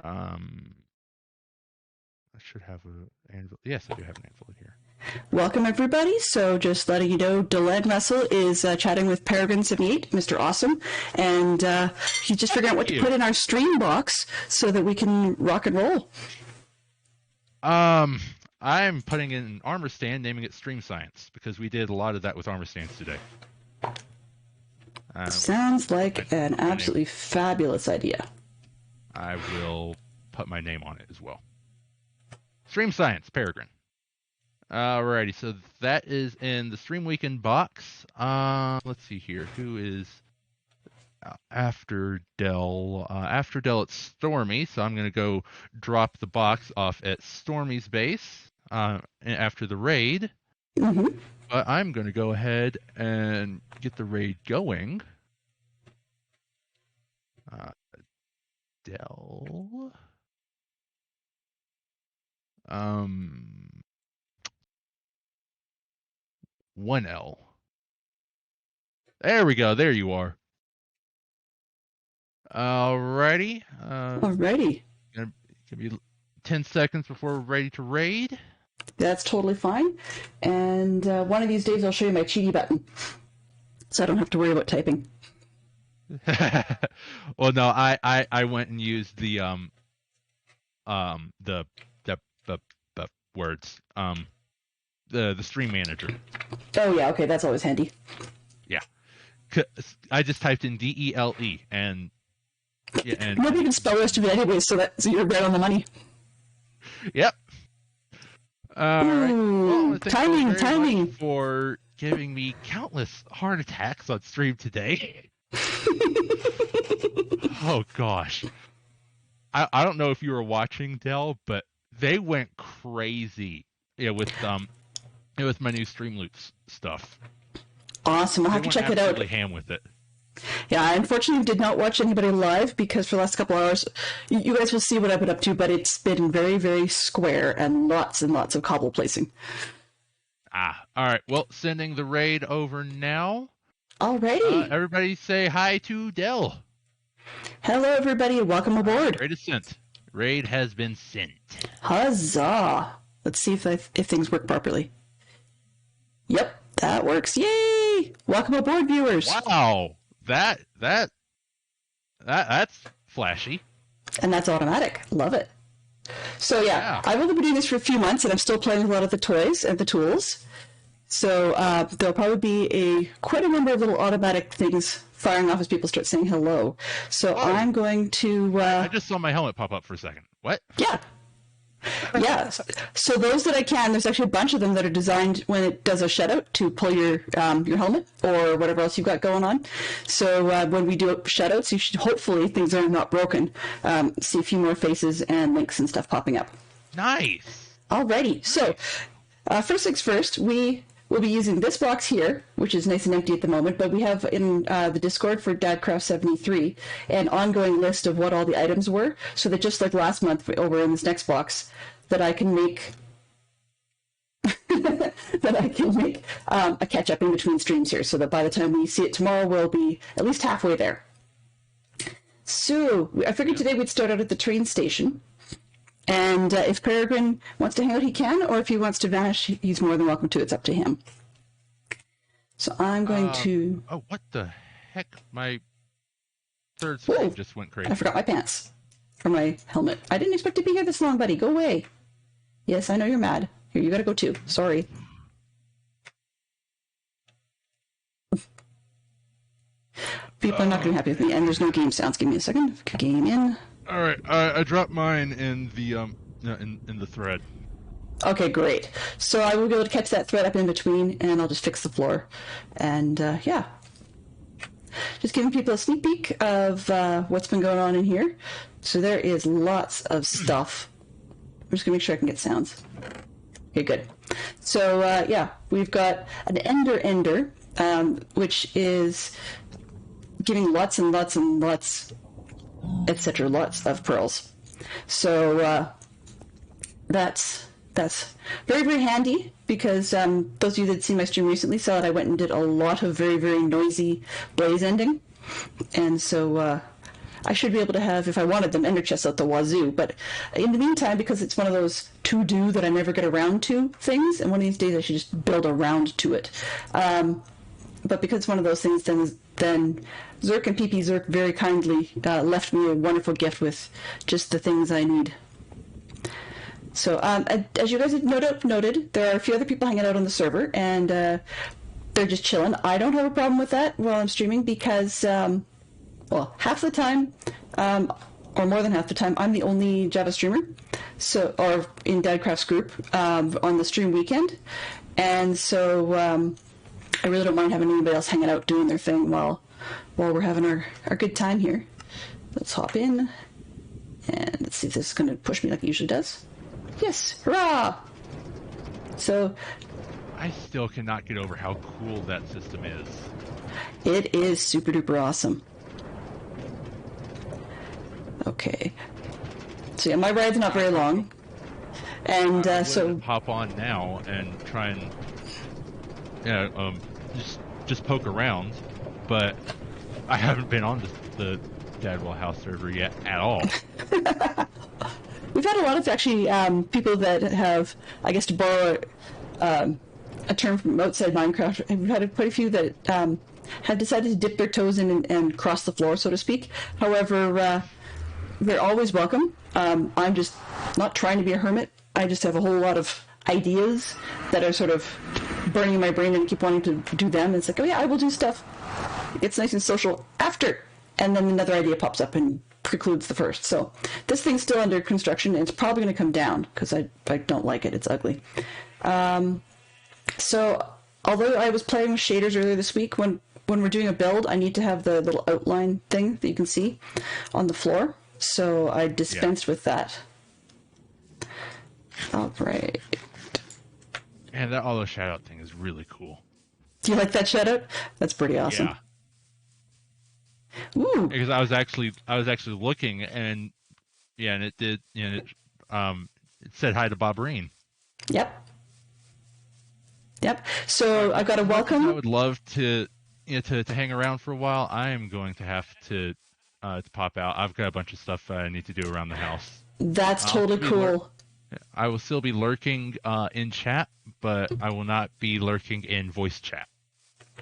I should have an anvil. Yes, I do have an anvil in here. Welcome, everybody. So just letting you know, Delenn Russell is chatting with Peregrine78, Mr. Awesome, and he's just figuring out what to put in our stream box so that we can rock and roll. I'm putting in an armor stand, naming it Stream Science, because we did a lot of that with armor stands today. Sounds like an absolutely fabulous idea. I will put my name on it as well. Stream Science, Peregrine. Alrighty, so that is in the Stream Weekend box. Let's see here. Who is after Dell? After Dell, it's Stormy, so I'm going to go drop the box off at Stormy's base after the raid. Mm-hmm. But I'm going to go ahead and get the raid going. Dell. 1L. There we go. There you are. Alrighty. Alrighty. Gonna give you 10 seconds before we're ready to raid. That's totally fine. And one of these days I'll show you my cheaty button, so I don't have to worry about typing. Well, no, I went and used the words the stream manager. Oh yeah, okay, that's always handy. Yeah, I just typed in DELE and nobody can spell rest of it anyway, so you're right on the money. Yep. Ooh, well, timing for giving me countless heart attacks on stream today. Oh gosh, I don't know if you were watching, Dell, but they went crazy. Yeah, with my new Streamloops stuff. Awesome, I'll have to check it out. Absolutely ham with it. Yeah, I unfortunately did not watch anybody live because for the last couple hours, you guys will see what I've been up to, but it's been very, very square and lots of cobble placing. All right. Well, sending the raid over now. Alrighty. Everybody say hi to Dell. Hello, everybody, and welcome aboard. Raid is sent. Raid has been sent. Huzzah! Let's see if things work properly. Yep, that works. Yay! Welcome aboard, viewers. Wow, that's flashy. And that's automatic. Love it. So yeah, I've only been doing this for a few months, and I'm still playing with a lot of the toys and the tools. So there'll probably be quite a number of little automatic things firing off as people start saying hello. So I'm going to... I just saw my helmet pop up for a second. What? Yeah. Yeah. So those that I can, there's actually a bunch of them that are designed when it does a shutout to pull your helmet or whatever else you've got going on. So when we do shutouts, you should hopefully, things are not broken, see a few more faces and links and stuff popping up. Nice. Alrighty. So first things first, we'll be using this box here, which is nice and empty at the moment, but we have in the Discord for Dadcraft73 an ongoing list of what all the items were, so that just like last month over in this next box, that I can make a catch up in between streams here, so that by the time we see it tomorrow, we'll be at least halfway there. So I figured today we'd start out at the train station. And if Peregrine wants to hang out, he can, or if he wants to vanish, he's more than welcome to. It's up to him. So I'm going to... Oh, what the heck? My third screen just went crazy. I forgot my pants for my helmet. I didn't expect to be here this long, buddy. Go away. Yes, I know you're mad. Here, you gotta go too. Sorry. People are not going to be happy with me, and there's no game sounds. Give me a second. Game in. All right, I dropped mine in the in the thread. Okay, great. So I will be able to catch that thread up in between, and I'll just fix the floor. And yeah, just giving people a sneak peek of what's been going on in here. So there is lots of stuff. I'm just gonna make sure I can get sounds. Okay, good. So yeah, we've got an ender, which is giving lots and lots and lots, etc., lots of pearls. So that's very, very handy, because those of you that see my stream recently saw that I went and did a lot of very, very noisy blaze ending, and so I should be able to have, if I wanted them, ender chests out the wazoo. But in the meantime, because it's one of those to-do that I never get around to things, and one of these days I should just build around to it. But because it's one of those things, then Zerk and PP Zerk very kindly left me a wonderful gift with just the things I need. So, as you guys have noted, there are a few other people hanging out on the server, and they're just chilling. I don't have a problem with that while I'm streaming because, well, half the time, or more than half the time, I'm the only Java streamer, or in Dadcraft's group on the stream weekend, and so I really don't mind having anybody else hanging out doing their thing while we're having our good time here. Let's hop in, and let's see if this is going to push me like it usually does. Yes, hurrah! So, I still cannot get over how cool that system is. It is super duper awesome. Okay. So yeah, my ride's not very long. And so hop on now and try and just poke around, but I haven't been on the Dadwell House server yet at all. We've had a lot of actually people that have, I guess, to borrow a term from outside Minecraft, we've had quite a few that have decided to dip their toes in and cross the floor, so to speak. However, they're always welcome. I'm just not trying to be a hermit. I just have a whole lot of ideas that are sort of burning in my brain and keep wanting to do them. And it's like, oh yeah, I will do stuff. It's nice and social after. And then another idea pops up and precludes the first. So this thing's still under construction, and it's probably going to come down because I don't like it. It's ugly. So although I was playing with shaders earlier this week, when we're doing a build, I need to have the little outline thing that you can see on the floor. So I dispensed with that. All right. And that auto shoutout thing is really cool. Do you like that shoutout? That's pretty awesome. Yeah. Ooh. Because I was actually looking, and and it did, it said hi to Bob Reen. Yep. So I've got a welcome. I would love to hang around for a while. I am going to have to pop out. I've got a bunch of stuff I need to do around the house. That's totally cool. I will still be lurking in chat, but I will not be lurking in voice chat.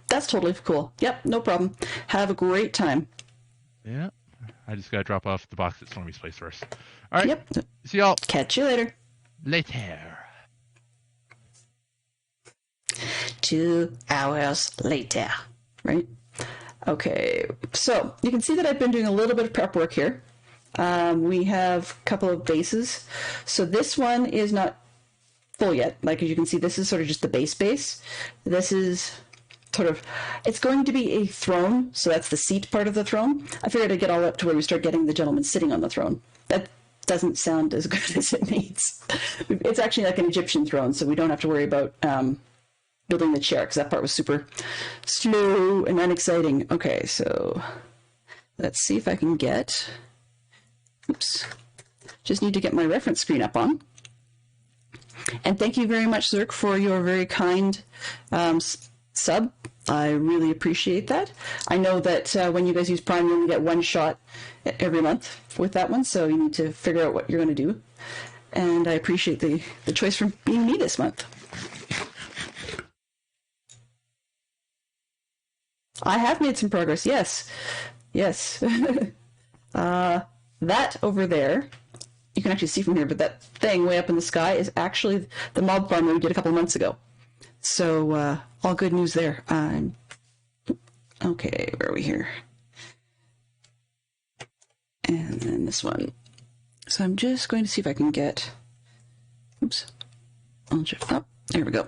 That's totally cool. Yep, no problem. Have a great time. Yeah. I just got to drop off the box at Stormy's place first. All right. Yep. See y'all. Catch you later. Later. 2 hours later. Right? Okay. So you can see that I've been doing a little bit of prep work here. We have a couple of bases. So this one is not full yet. Like, as you can see, this is sort of just the base. This is sort of, it's going to be a throne. So that's the seat part of the throne. I figured I'd get all up to where we start getting the gentleman sitting on the throne. That doesn't sound as good as it needs. It's actually like an Egyptian throne, so we don't have to worry about building the chair, because that part was super slow and unexciting. Okay, so let's see if I can get... Oops. Just need to get my reference screen up on. And thank you very much, Zerk, for your very kind sub. I really appreciate that. I know that when you guys use Prime, you only get one shot every month with that one, so you need to figure out what you're going to do. And I appreciate the choice for being me this month. I have made some progress, yes. That over there, you can actually see from here, but that thing way up in the sky is actually the mob farm that we did a couple of months ago. So, all good news there. Okay, where are we here? And then this one. So I'm just going to see if I can get... Oops. Oh, there we go.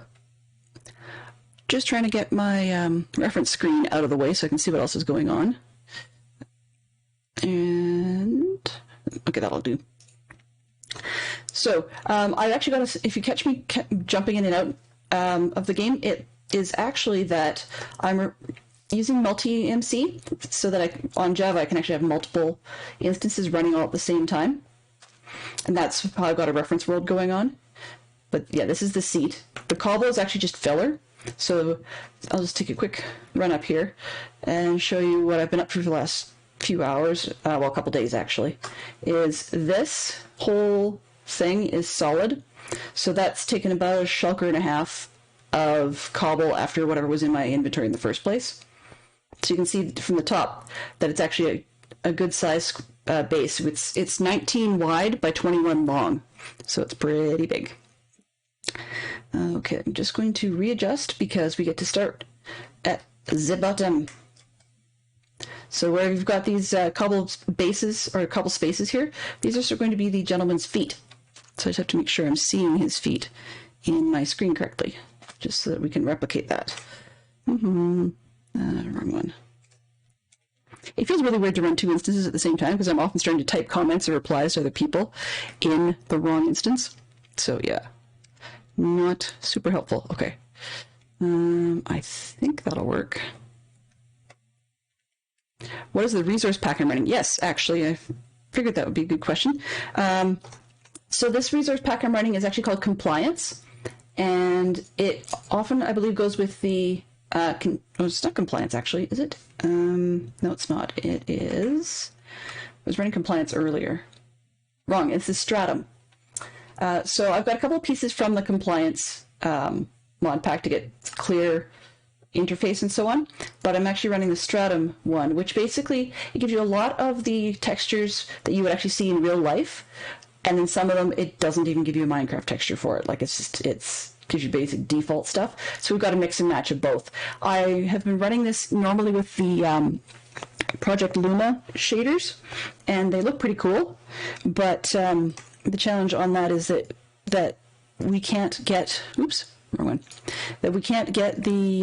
Just trying to get my reference screen out of the way so I can see what else is going on. And okay, that'll do. So I actually got if you catch me jumping in and out of the game, it is actually that I'm using multi-MC so that on Java I can actually have multiple instances running all at the same time. And that's how I've got a reference world going on. But yeah, this is the seat. The cobble is actually just filler. So I'll just take a quick run up here and show you what I've been up to for the last few hours, well, a couple days actually, is this whole thing is solid. So that's taken about a shulker and a half of cobble after whatever was in my inventory in the first place. So you can see from the top that it's actually a good size base. It's 19 wide by 21 long, so it's pretty big. Okay, I'm just going to readjust because we get to start at the bottom. So where we've got these cobble bases or cobble spaces here, these are going to be the gentleman's feet. So I just have to make sure I'm seeing his feet in my screen correctly, just so that we can replicate that. Wrong one. It feels really weird to run two instances at the same time because I'm often starting to type comments or replies to other people in the wrong instance. So yeah, not super helpful. Okay. I think that'll work. What is the resource pack I'm running? Yes, actually, I figured that would be a good question. So this resource pack I'm running is actually called Compliance, and it often, I believe, goes with the it's not Compliance, actually, is it? No, it's not. It is... I was running Compliance earlier. Wrong, it's the Stratum. So I've got a couple of pieces from the Compliance mod pack to get clear interface and so on, but I'm actually running the Stratum one, which basically, it gives you a lot of the textures that you would actually see in real life, and then some of them, it doesn't even give you a Minecraft texture for it. Like, it's gives you basic default stuff. So we've got a mix and match of both. I have been running this normally with the Project Luma shaders, and they look pretty cool, but the challenge on that is that we can't get, oops, wrong one, that we can't get the,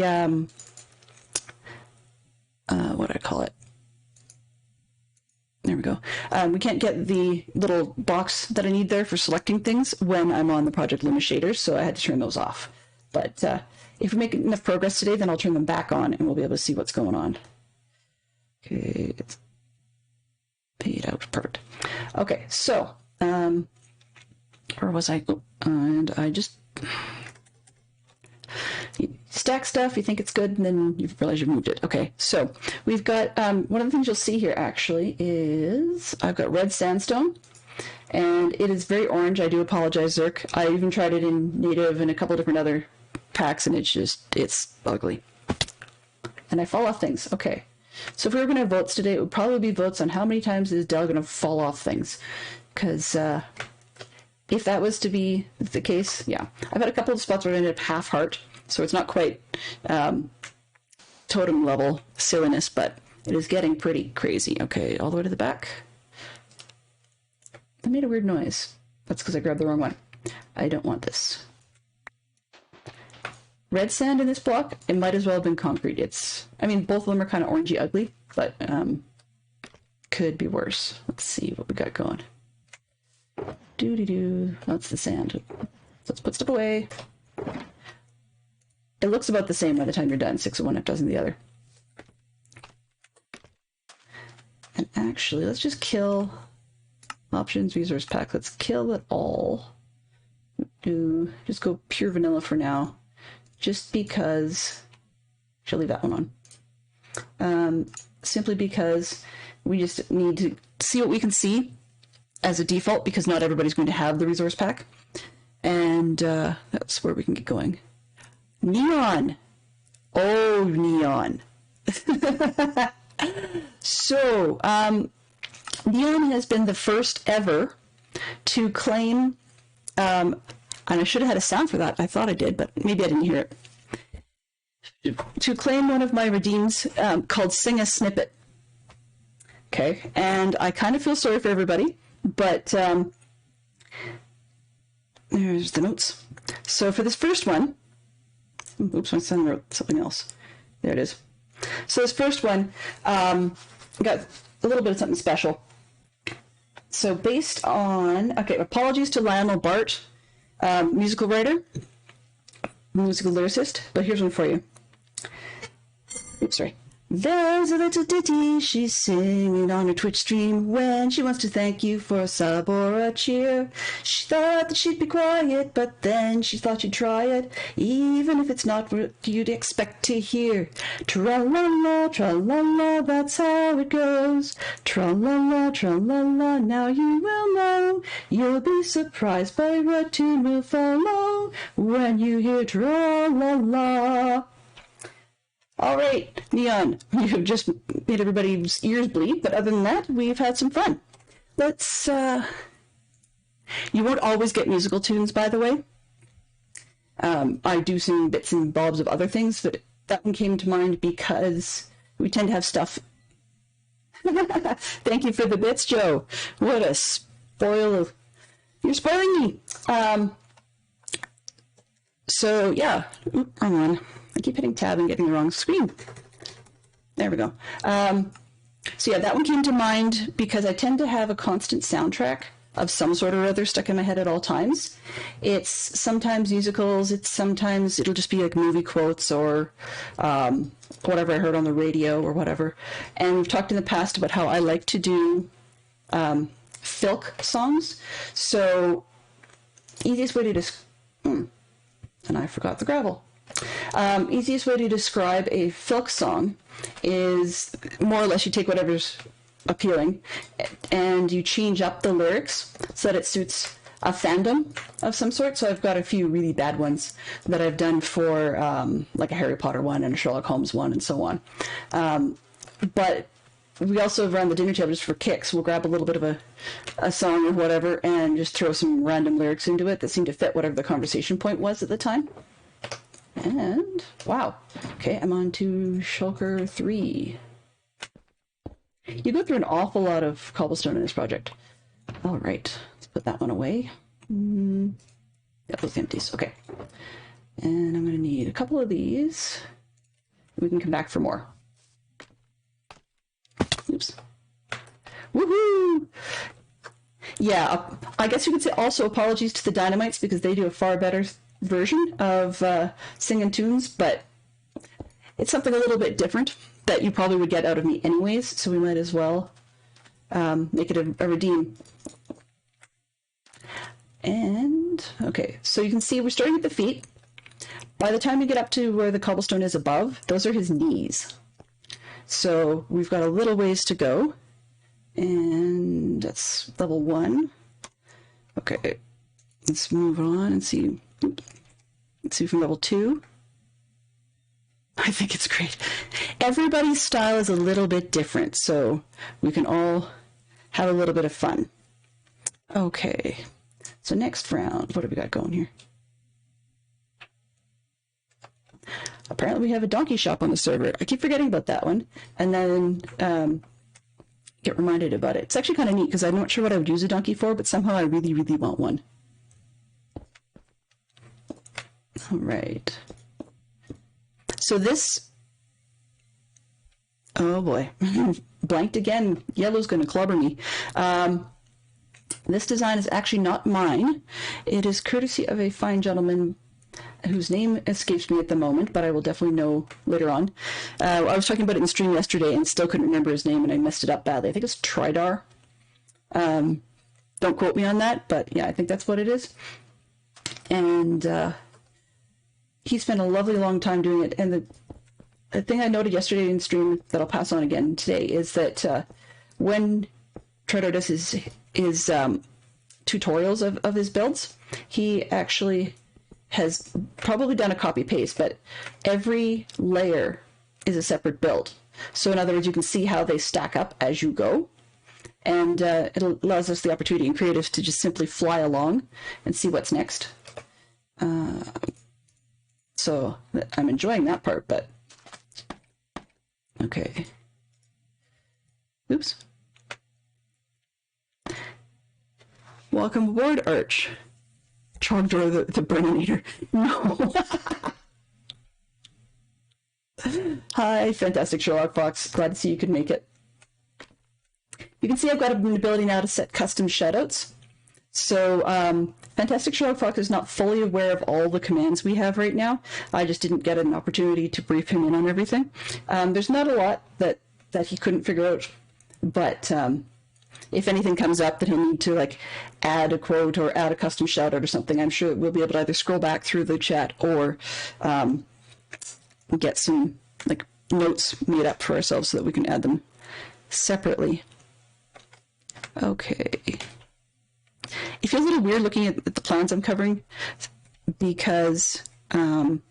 what do I call it? There we go. We can't get the little box that I need there for selecting things when I'm on the Project Luma shaders, so I had to turn those off. But if we make enough progress today, then I'll turn them back on and we'll be able to see what's going on. Okay, it's paid out, perfect. Okay, so, where was I? Oh, and I just... You stack stuff, you think it's good, and then you realize you've moved it. Okay, so we've got, one of the things you'll see here actually is I've got red sandstone, and it is very orange. I do apologize, Zerk. I even tried it in native and a couple different other packs, and it's ugly. And I fall off things. Okay, so if we were going to have votes today, it would probably be votes on how many times is Dell going to fall off things, because if that was to be the case, yeah. I've had a couple of spots where I ended up half heart, so it's not quite totem level silliness, but it is getting pretty crazy. Okay, all the way to the back. That made a weird noise. That's because I grabbed the wrong one. I don't want this. Red sand in this block, it might as well have been concrete. I mean, both of them are kind of orangey ugly, but could be worse. Let's see what we got going. Doo-doo-doo. That's the sand. Let's put stuff away. It looks about the same by the time you're done. 6 of one, half dozen of the other. And actually, let's just kill options, resource pack. Let's kill it all. Just go pure vanilla for now. Just because... She'll leave that one on. Simply because we just need to see what we can see as a default, because not everybody's going to have the resource pack. And that's where we can get going. Neon! Oh, neon. So, neon has been the first ever to claim, and I should have had a sound for that. I thought I did, but maybe I didn't hear it. To claim one of my redeems called Sing a Snippet. Okay, and I kind of feel sorry for everybody, but there's the notes. So for this first one, oops, my son wrote something else. There it is. So this first one got a little bit of something special. So based on, okay, apologies to Lionel Bart, musical writer, musical lyricist, but here's one for you. Oops, sorry. There's a little ditty she's singing on her Twitch stream when she wants to thank you for a sub or a cheer. She thought that she'd be quiet, but then she thought she'd try it, even if it's not what you'd expect to hear. Tra-la-la, tra-la-la, that's how it goes. Tra-la-la, tra-la-la, now you will know. You'll be surprised by what tune will follow when you hear tra-la-la. All right, Neon, you've just made everybody's ears bleed, but other than that, we've had some fun. Let's, you won't always get musical tunes, by the way. I do sing bits and bobs of other things, but that one came to mind because we tend to have stuff. Thank you for the bits, Joe. What a spoil. You're spoiling me. So, yeah. Oop, wrong one. I keep hitting tab and getting the wrong screen. There we go. So yeah, that one came to mind because I tend to have a constant soundtrack of some sort or other stuck in my head at all times. It's sometimes musicals, it'll just be like movie quotes or whatever I heard on the radio or whatever. And we've talked in the past about how I like to do filk songs. So easiest way to and I forgot the gravel. Easiest way to describe a filk song is more or less you take whatever's appealing and you change up the lyrics so that it suits a fandom of some sort. So I've got a few really bad ones that I've done for like a Harry Potter one and a Sherlock Holmes one and so on. But we also around the dinner table just for kicks, we'll grab a little bit of a song or whatever and just throw some random lyrics into it that seem to fit whatever the conversation point was at the time. And wow, okay, I'm on to Shulker 3. You go through an awful lot of cobblestone in this project. All right, let's put that one away. Yeah, those empties. Okay, and I'm going to need a couple of these. We can come back for more. Oops. Woohoo! Yeah, I guess you could say also apologies to the Dynamites because they do a far better version of singing tunes, but it's something a little bit different that you probably would get out of me anyways, so we might as well make it a redeem. And okay, so you can see we're starting at the feet. By the time you get up to where the cobblestone is above, those are his knees. So we've got a little ways to go, and that's level 1. Okay, let's move on and see. Let's see from level 2. I think it's great. Everybody's style is a little bit different, so we can all have a little bit of fun. Okay, so next round, what have we got going here? Apparently we have a donkey shop on the server. I keep forgetting about that one, and then get reminded about it. It's actually kind of neat because I'm not sure what I would use a donkey for, but somehow I really, really want one. All right. So this, oh boy, blanked again. Yellow's going to clubber me. This design is actually not mine. It is courtesy of a fine gentleman whose name escapes me at the moment, but I will definitely know later on. I was talking about it in stream yesterday and still couldn't remember his name, and I messed it up badly. I think it's Tridar. Don't quote me on that, but yeah, I think that's what it is. And he spent a lovely long time doing it. And the thing I noted yesterday in stream that I'll pass on again today is that when Tridar does his tutorials of his builds, he actually has probably done a copy paste, but every layer is a separate build. So in other words, you can see how they stack up as you go. And it allows us the opportunity in creative to just simply fly along and see what's next. So I'm enjoying that part, but okay. Oops. Welcome aboard, Arch. Trogdor the Burninator. No. Hi, fantastic Sherlock Fox. Glad to see you could make it. You can see I've got an ability now to set custom shoutouts. So Fantastic Sherlock Fox is not fully aware of all the commands we have right now. I just didn't get an opportunity to brief him in on everything. There's not a lot that he couldn't figure out, but if anything comes up that he'll need to like add a quote or add a custom shout out or something, I'm sure we'll be able to either scroll back through the chat or get some like notes made up for ourselves so that we can add them separately. Okay. It feels a little weird looking at the plans I'm covering because did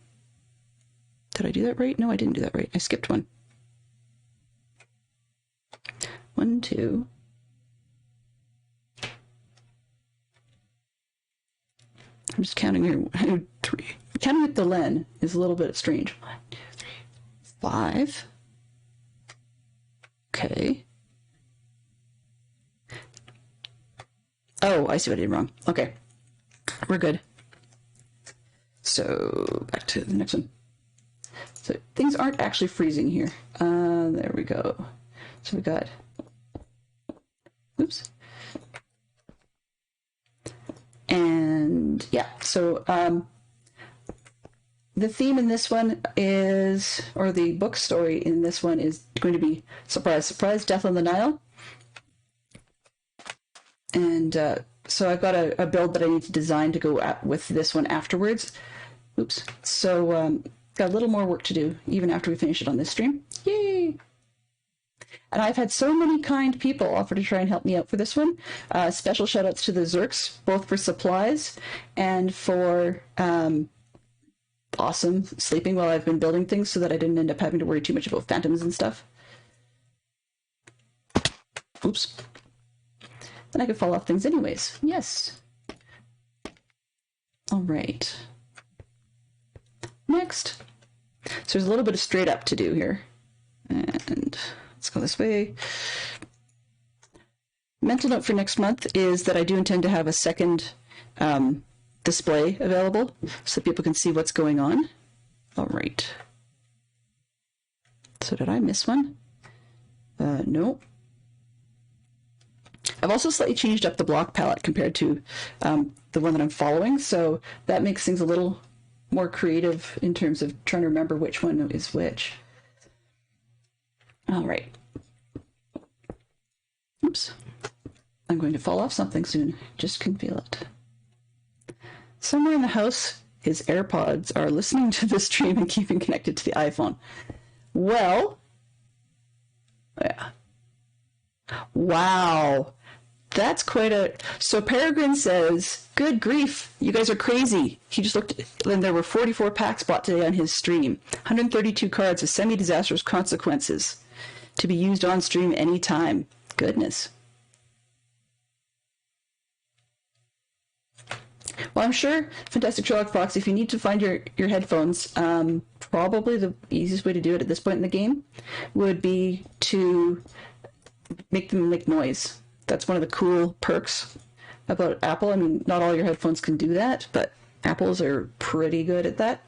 I do that right? No, I didn't do that right. I skipped one. 1, 2. I'm just counting here. 3. Counting with the len is a little bit strange. 1, 2, 3, 5. Okay. Oh, I see what I did wrong. Okay. We're good. So, back to the next one. So, things aren't actually freezing here. There we go. So, we got... Oops. And, yeah. So, the theme in this one is... Or the book story in this one is going to be Surprise, Surprise, Death on the Nile. And so I've got a build that I need to design to go with this one afterwards. Oops. So got a little more work to do even after we finish it on this stream. Yay! And I've had so many kind people offer to try and help me out for this one. Special shout outs to the Zerks, both for supplies and for awesome sleeping while I've been building things so that I didn't end up having to worry too much about phantoms and stuff. Oops. Then I could fall off things anyways. Yes. All right. Next. So there's a little bit of straight up to do here. And let's go this way. Mental note for next month is that I do intend to have a second display available so that people can see what's going on. All right. So did I miss one? No. I've also slightly changed up the block palette compared to the one that I'm following, so that makes things a little more creative in terms of trying to remember which one is which. All right. Oops. I'm going to fall off something soon. Just can feel it. Somewhere in the house, his AirPods are listening to the stream and keeping connected to the iPhone. Well, yeah. Wow. That's quite a... So Peregrine says, good grief, you guys are crazy. He just looked, and there were 44 packs bought today on his stream. 132 cards with semi-disastrous consequences to be used on stream anytime. Goodness. Well, I'm sure, Fantastic Sherlock Fox, if you need to find your headphones, probably the easiest way to do it at this point in the game would be to make them make noise. That's one of the cool perks about Apple. I mean, not all your headphones can do that, but Apple's are pretty good at that.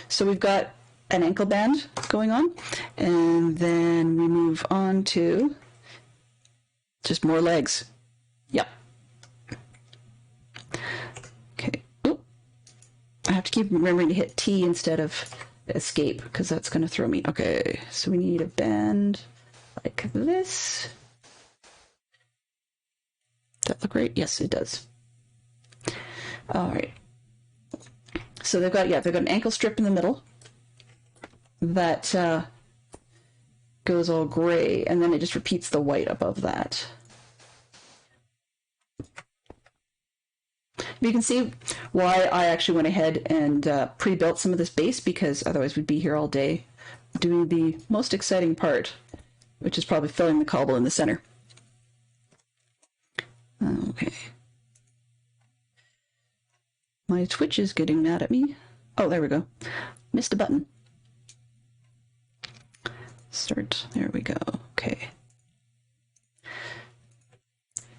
So we've got an ankle band going on, and then we move on to just more legs. Yep. Okay. Oop. I have to keep remembering to hit T instead of escape, because that's going to throw me. Okay, so we need a band like this. Does that look right? Yes, it does. All right. So they've got an ankle strip in the middle that goes all gray, and then it just repeats the white above that. You can see why I actually went ahead and pre-built some of this base, because otherwise we'd be here all day doing the most exciting part, which is probably filling the cobble in the center. Okay. My Twitch is getting mad at me. Oh, there we go. Missed a button. Start. There we go. Okay.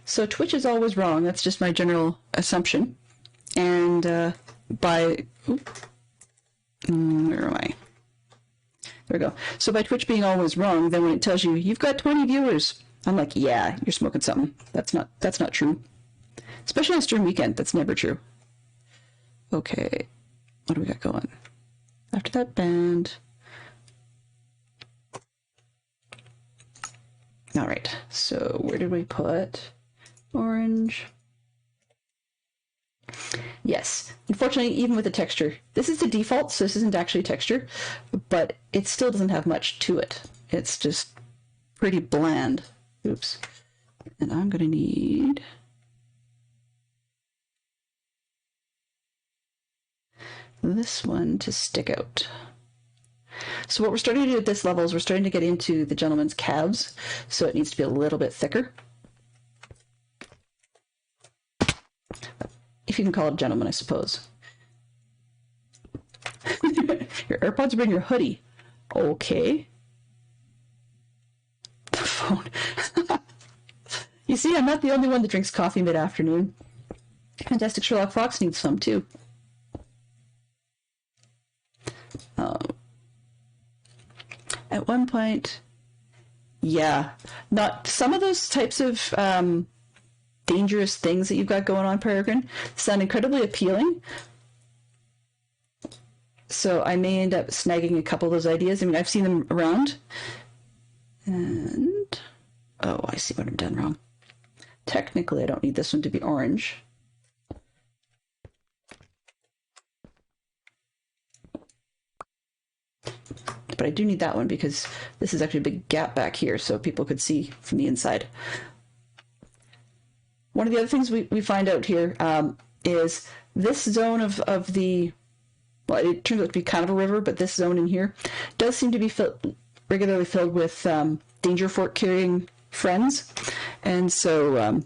So Twitch is always wrong. That's just my general assumption. And where am I? There we go. So by Twitch being always wrong, then when it tells you, you've got 20 viewers, I'm like, yeah, you're smoking something. That's not true. Especially on stream weekend, that's never true. Okay, what do we got going? After that band. All right, so where did we put orange? Yes, unfortunately, even with the texture, this is the default, so this isn't actually texture, but it still doesn't have much to it. It's just pretty bland. Oops. And I'm going to need this one to stick out. So what we're starting to do at this level is we're starting to get into the gentleman's calves, so it needs to be a little bit thicker. If you can call it a gentleman, I suppose. Your AirPods are in your hoodie. Okay. The phone. You see, I'm not the only one that drinks coffee mid-afternoon. Fantastic Sherlock Fox needs some, too. At one point, yeah, not some of those types of dangerous things that you've got going on, Peregrine, sound incredibly appealing. So I may end up snagging a couple of those ideas. I mean, I've seen them around. And, oh, I see what I've done wrong. Technically, I don't need this one to be orange. But I do need that one because this is actually a big gap back here so people could see from the inside. One of the other things we find out here is this zone of the, well, it turns out to be kind of a river, but this zone in here does seem to be regularly filled with danger fort carrying friends. And so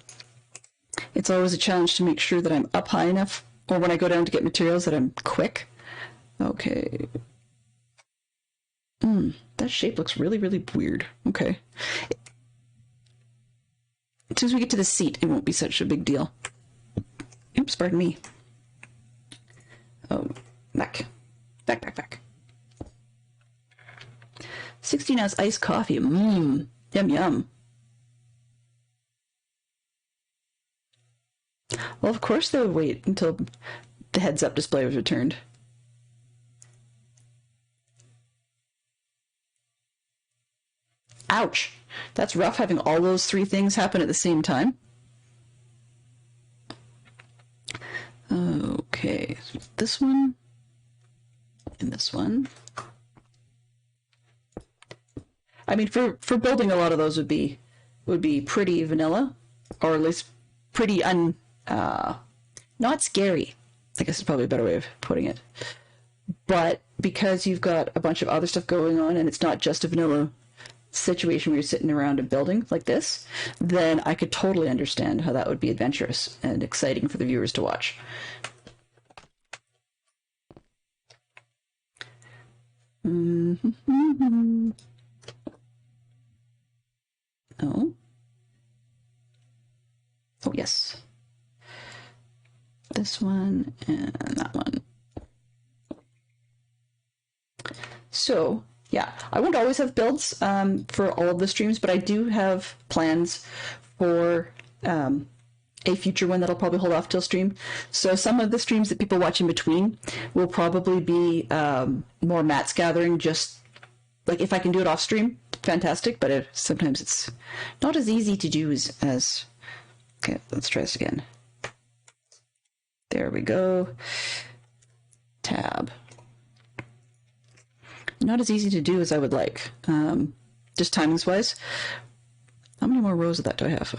it's always a challenge to make sure that I'm up high enough, or when I go down to get materials, that I'm quick. Okay. That shape looks really, really weird. Okay. As soon as we get to the seat, it won't be such a big deal. Oops, pardon me. Oh, back. Back. 16-ounce iced coffee. Yum, yum. Well, of course they would wait until the heads-up display was returned. Ouch. That's rough having all those three things happen at the same time. Okay, so this one and this one. I mean, for building, a lot of those would be pretty vanilla, or at least pretty not scary. I guess is probably a better way of putting it. But because you've got a bunch of other stuff going on, and it's not just a vanilla situation where you're sitting around a building like this, then I could totally understand how that would be adventurous and exciting for the viewers to watch. Oh. Oh, yes. This one and that one. So, yeah, I won't always have builds for all of the streams, but I do have plans for a future one that I'll probably hold off till stream. So some of the streams that people watch in between will probably be more mats gathering, just like if I can do it off stream, fantastic, but sometimes it's not as easy to do as... Okay, let's try this again. There we go. Tab. Not as easy to do as I would like, just timings-wise. How many more rows of that do I have?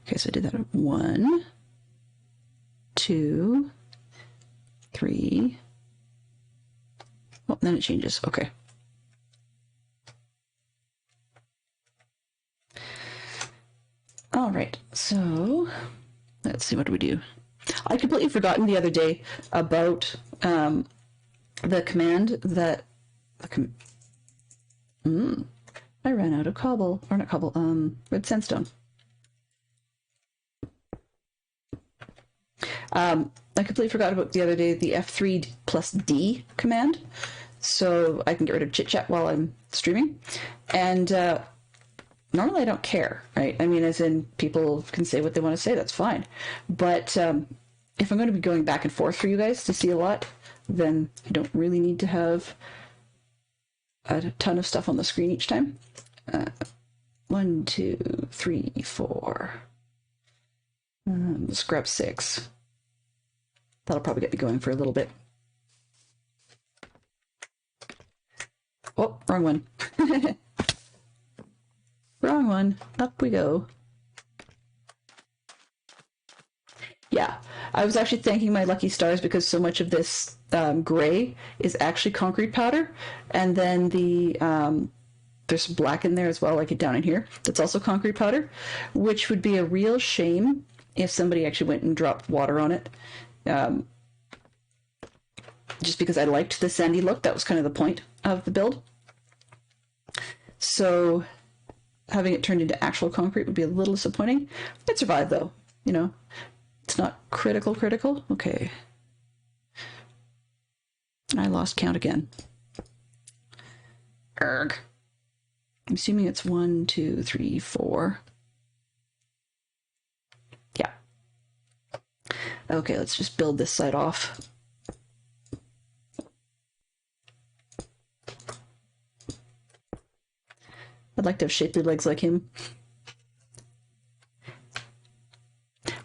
Okay, so I did that at 1, 2, 3. Oh, then it changes. Okay. All right, so let's see, what do we do? I'd completely forgotten the other day about the command that... I ran out of cobble, or not cobble, red sandstone. I completely forgot about the other day the F3 plus D command, so I can get rid of chit chat while I'm streaming. And normally I don't care, right? I mean, as in people can say what they want to say, that's fine. But if I'm going to be going back and forth for you guys to see a lot, then I don't really need to have a ton of stuff on the screen each time. 1, 2, 3, 4. Let's grab 6. That'll probably get me going for a little bit. Oh, wrong one. Wrong one. Up we go. Yeah, I was actually thanking my lucky stars because so much of this gray is actually concrete powder, and then there's some black in there as well, like down in here. That's also concrete powder, which would be a real shame if somebody actually went and dropped water on it. Just because I liked the sandy look, that was kind of the point of the build. So having it turned into actual concrete would be a little disappointing. It survived though, you know. It's not critical. Okay. I lost count again. Erg. I'm assuming it's 1, 2, 3, 4. Yeah. Okay, let's just build this side off. I'd like to have shapely legs like him.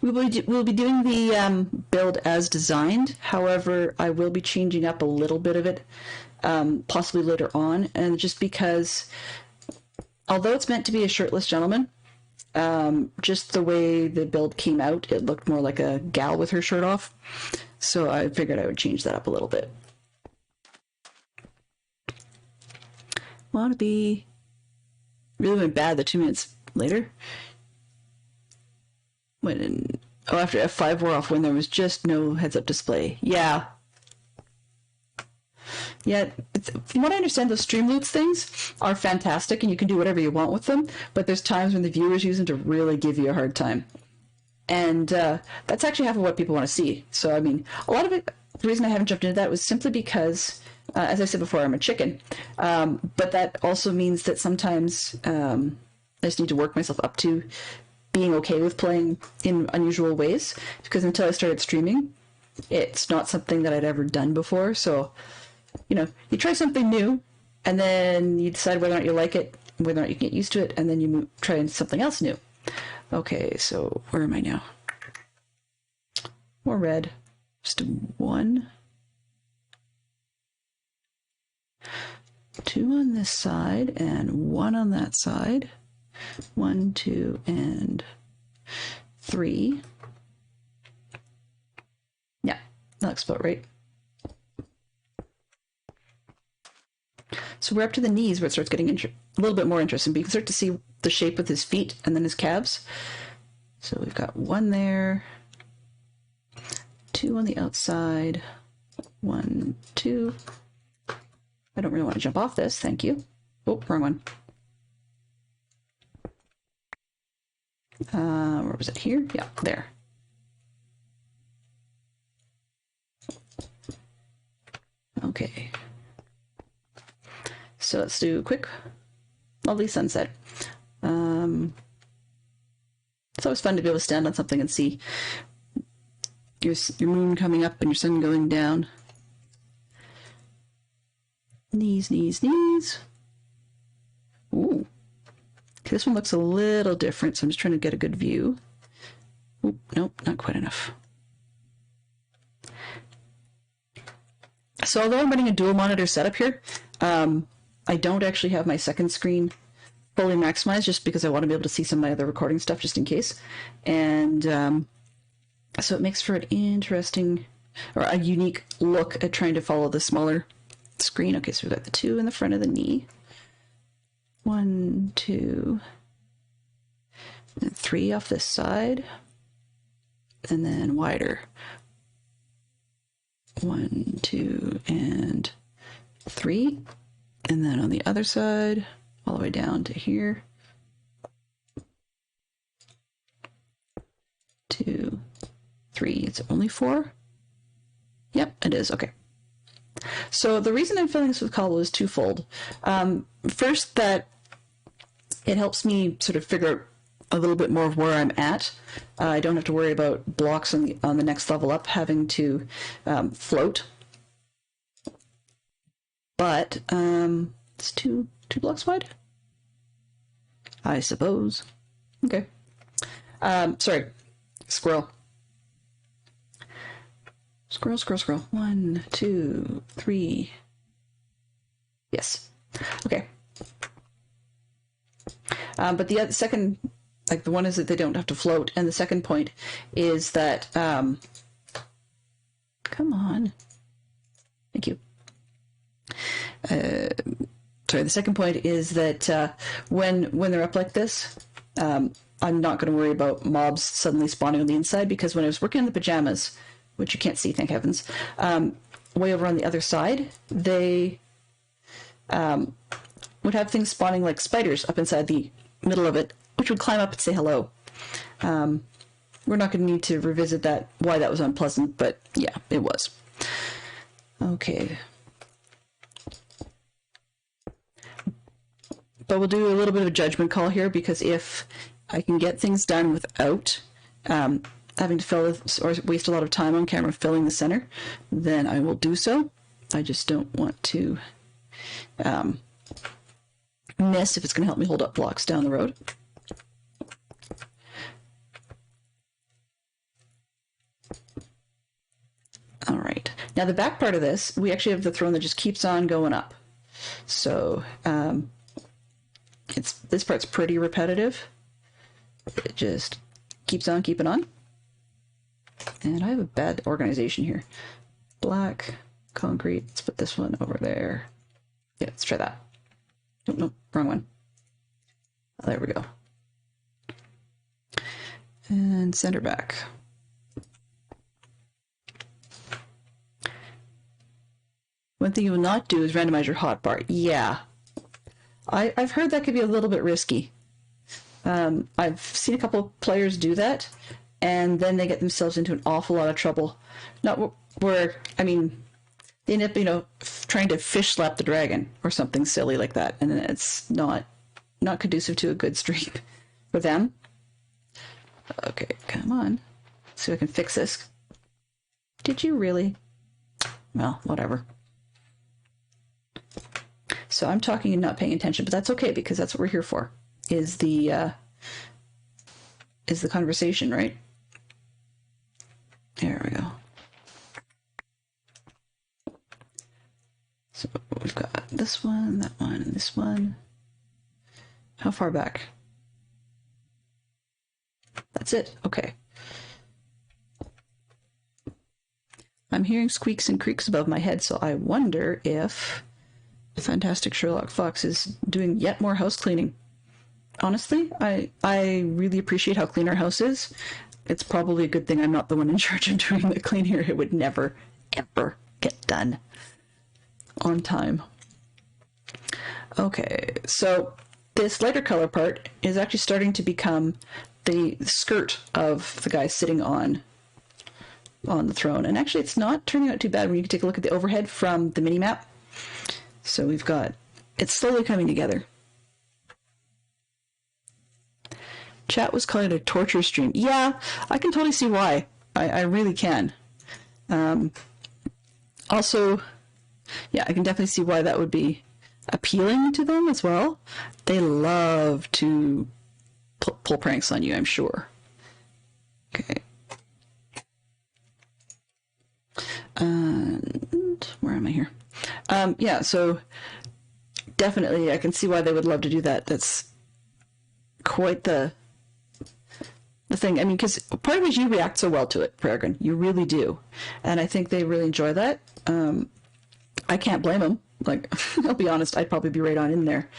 We'll be doing the build as designed. However, I will be changing up a little bit of it, possibly later on. And just because, although it's meant to be a shirtless gentleman, just the way the build came out, it looked more like a gal with her shirt off. So I figured I would change that up a little bit. Want to be... Really went bad the 2 minutes later. After F5 wore off when there was just no heads-up display. Yeah. Yeah, from what I understand, those stream loops things are fantastic and you can do whatever you want with them, but there's times when the viewers use them to really give you a hard time. And that's actually half of what people want to see. So, I mean, a lot of it, the reason I haven't jumped into that was simply because, as I said before, I'm a chicken. But that also means that sometimes I just need to work myself up to being okay with playing in unusual ways, because until I started streaming, it's not something that I'd ever done before. So, you know, you try something new, and then you decide whether or not you like it, whether or not you can get used to it, and then you try something else new. Okay, so where am I now? More red. Just 1. 2 on this side, and 1 on that side. 1, 2, and 3. Yeah, that looks about right. So we're up to the knees where it starts getting a little bit more interesting, but you can start to see the shape of his feet and then his calves. So we've got 1 there, 2 on the outside, 1, 2. I don't really want to jump off this, thank you. Oh, wrong one. Where was it? Here? Yeah, there. Okay. So let's do a quick, lovely sunset. It's always fun to be able to stand on something and see your moon coming up and your sun going down. Knees, knees, knees. Ooh. Okay, this one looks a little different, so I'm just trying to get a good view. Oop, nope, not quite enough. So although I'm running a dual monitor setup here, I don't actually have my second screen fully maximized just because I want to be able to see some of my other recording stuff just in case. And so it makes for an interesting or a unique look at trying to follow the smaller screen. Okay, so we've got the 2 in the front of the knee. 1, 2, and 3 off this side, and then wider. 1, 2, and 3, and then on the other side, all the way down to here. 2, 3. It's only 4. Yep, it is. Okay. So the reason I'm filling this with cobble is twofold. First, that it helps me sort of figure out a little bit more of where I'm at. I don't have to worry about blocks on the next level up having to float. But it's two blocks wide, I suppose. Okay. Sorry, squirrel. Squirrel. 1, 2, 3. Yes. Okay. But the second, like the one is that they don't have to float, and the second point is that, come on. Thank you. Sorry, the second point is that when they're up like this, I'm not going to worry about mobs suddenly spawning on the inside, because when I was working in the pajamas, which you can't see, thank heavens, way over on the other side, they would have things spawning like spiders up inside the middle of it, which would climb up and say hello. We're not going to need to revisit that, why that was unpleasant, but yeah, it was. Okay. But we'll do a little bit of a judgment call here, because if I can get things done without having to fill or waste a lot of time on camera filling the center, then I will do so. I just don't want to miss if it's going to help me hold up blocks down the road. All right. Now the back part of this, we actually have the throne that just keeps on going up. So this part's pretty repetitive. It just keeps on keeping on. And I have a bad organization here. Black, concrete. Let's put this one over there. Yeah, let's try that. Nope, wrong one. Oh, there we go. And center back. One thing you will not do is randomize your hotbar. Yeah. I've heard that could be a little bit risky. I've seen a couple of players do that, and then they get themselves into an awful lot of trouble. Not where, I mean, they end up, trying to fish slap the dragon or something silly like that, and it's not conducive to a good stream for them. Okay, come on. Let's see if I can fix this. Did you really? Well, whatever. So I'm talking and not paying attention, but that's okay, because that's what we're here for. Is the conversation, right? There we go. So we've got this one, that one, and this one. How far back? That's it. Okay. I'm hearing squeaks and creaks above my head, so I wonder if Fantastic Sherlock Fox is doing yet more house cleaning. Honestly, I really appreciate how clean our house is. It's probably a good thing I'm not the one in charge of doing the clean here. It would never, ever get done on time. Okay, so this lighter color part is actually starting to become the skirt of the guy sitting on the throne. And actually, it's not turning out too bad when you can take a look at the overhead from the mini-map. So we've got, it's slowly coming together. Chat was calling it a torture stream. Yeah, I can totally see why. I really can. Also, yeah, I can definitely see why that would be appealing to them as well. They love to pull pranks on you, I'm sure. Okay. And where am I here? Yeah, so definitely I can see why they would love to do that. That's quite the thing. I mean, because part of it is you react so well to it, Peregrine. You really do. And I think they really enjoy that. I can't blame them. Like, I'll be honest, I'd probably be right on in there,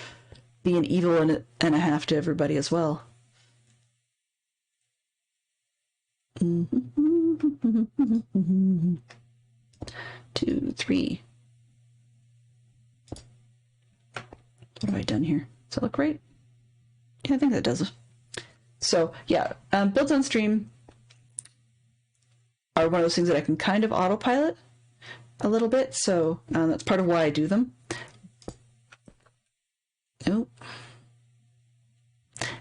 being evil and a half to everybody as well. 2, 3. What have I done here? Does that look right? Yeah, I think that does. So, yeah, builds on stream are one of those things that I can kind of autopilot a little bit, so that's part of why I do them. Oh.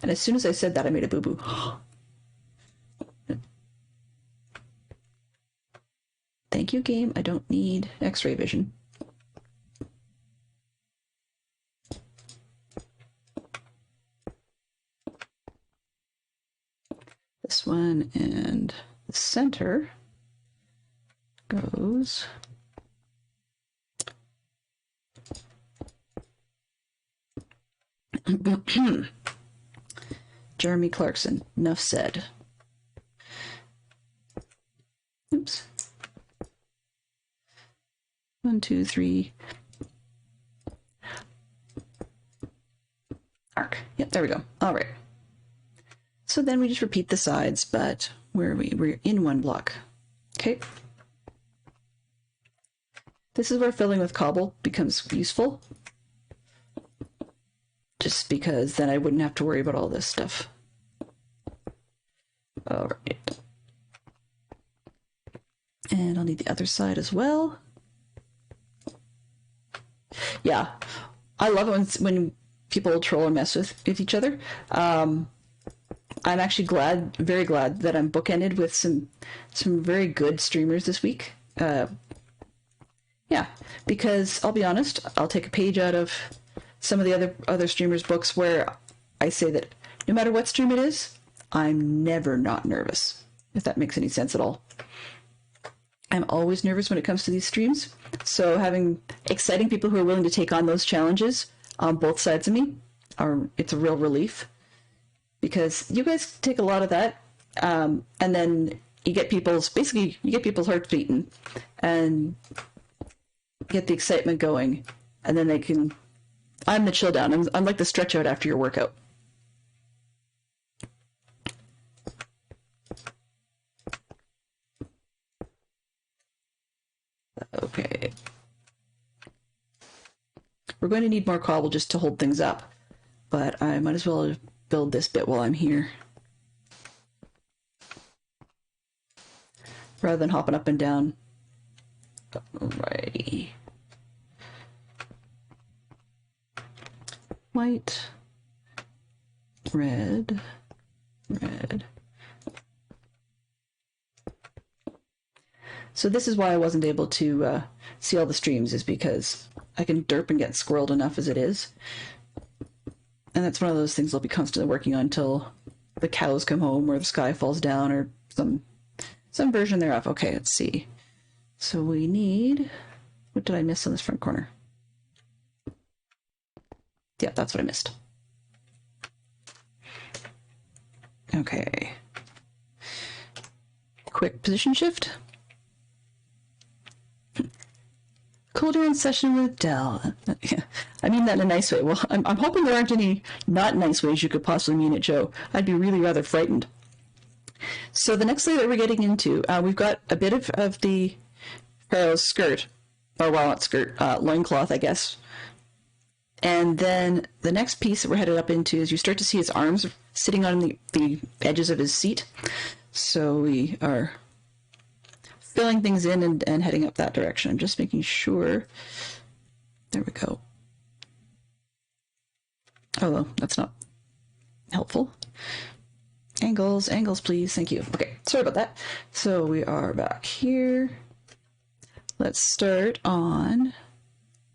And as soon as I said that, I made a boo-boo. Thank you, game. I don't need X-ray vision. This one and the center goes Jeremy Clarkson. Enough said. Oops. 1, 2, 3. Arc. Yep, there we go. All right. So then we just repeat the sides, but where are we? We're in one block. Okay. This is where filling with cobble becomes useful. Just because then I wouldn't have to worry about all this stuff. All right. And I'll need the other side as well. Yeah, I love it when people troll and mess with each other. I'm actually very glad that I'm bookended with some very good streamers this week. Yeah, because I'll be honest, I'll take a page out of some of the other streamers' books where I say that no matter what stream it is, I'm never not nervous, if that makes any sense at all. I'm always nervous when it comes to these streams, so having exciting people who are willing to take on those challenges on both sides of me, it's a real relief, because you guys take a lot of that, and then you get people's hearts beating, and get the excitement going, and then they can... I'm the chill down. I'm like the stretch out after your workout. Okay. We're going to need more cobble just to hold things up, but I might as well build this bit while I'm here, rather than hopping up and down. Alrighty. White, red, red. So this is why I wasn't able to see all the streams, is because I can derp and get squirreled enough as it is. And that's one of those things I'll be constantly working on until the cows come home or the sky falls down or some version thereof. Okay, let's see. So we need... What did I miss on this front corner? Yeah, that's what I missed. Okay. Quick position shift. Cool down session with Dell. I mean that in a nice way. Well, I'm hoping there aren't any not nice ways you could possibly mean it, Joe. I'd be really rather frightened. So the next layer that we're getting into, we've got a bit of the Pharaoh's skirt, or well, not skirt, loincloth, I guess. And then the next piece that we're headed up into is you start to see his arms sitting on the edges of his seat. So we are filling things in and heading up that direction. I'm just making sure. There we go. Oh, well, that's not helpful. Angles, please. Thank you. Okay, sorry about that. So we are back here. Let's start on...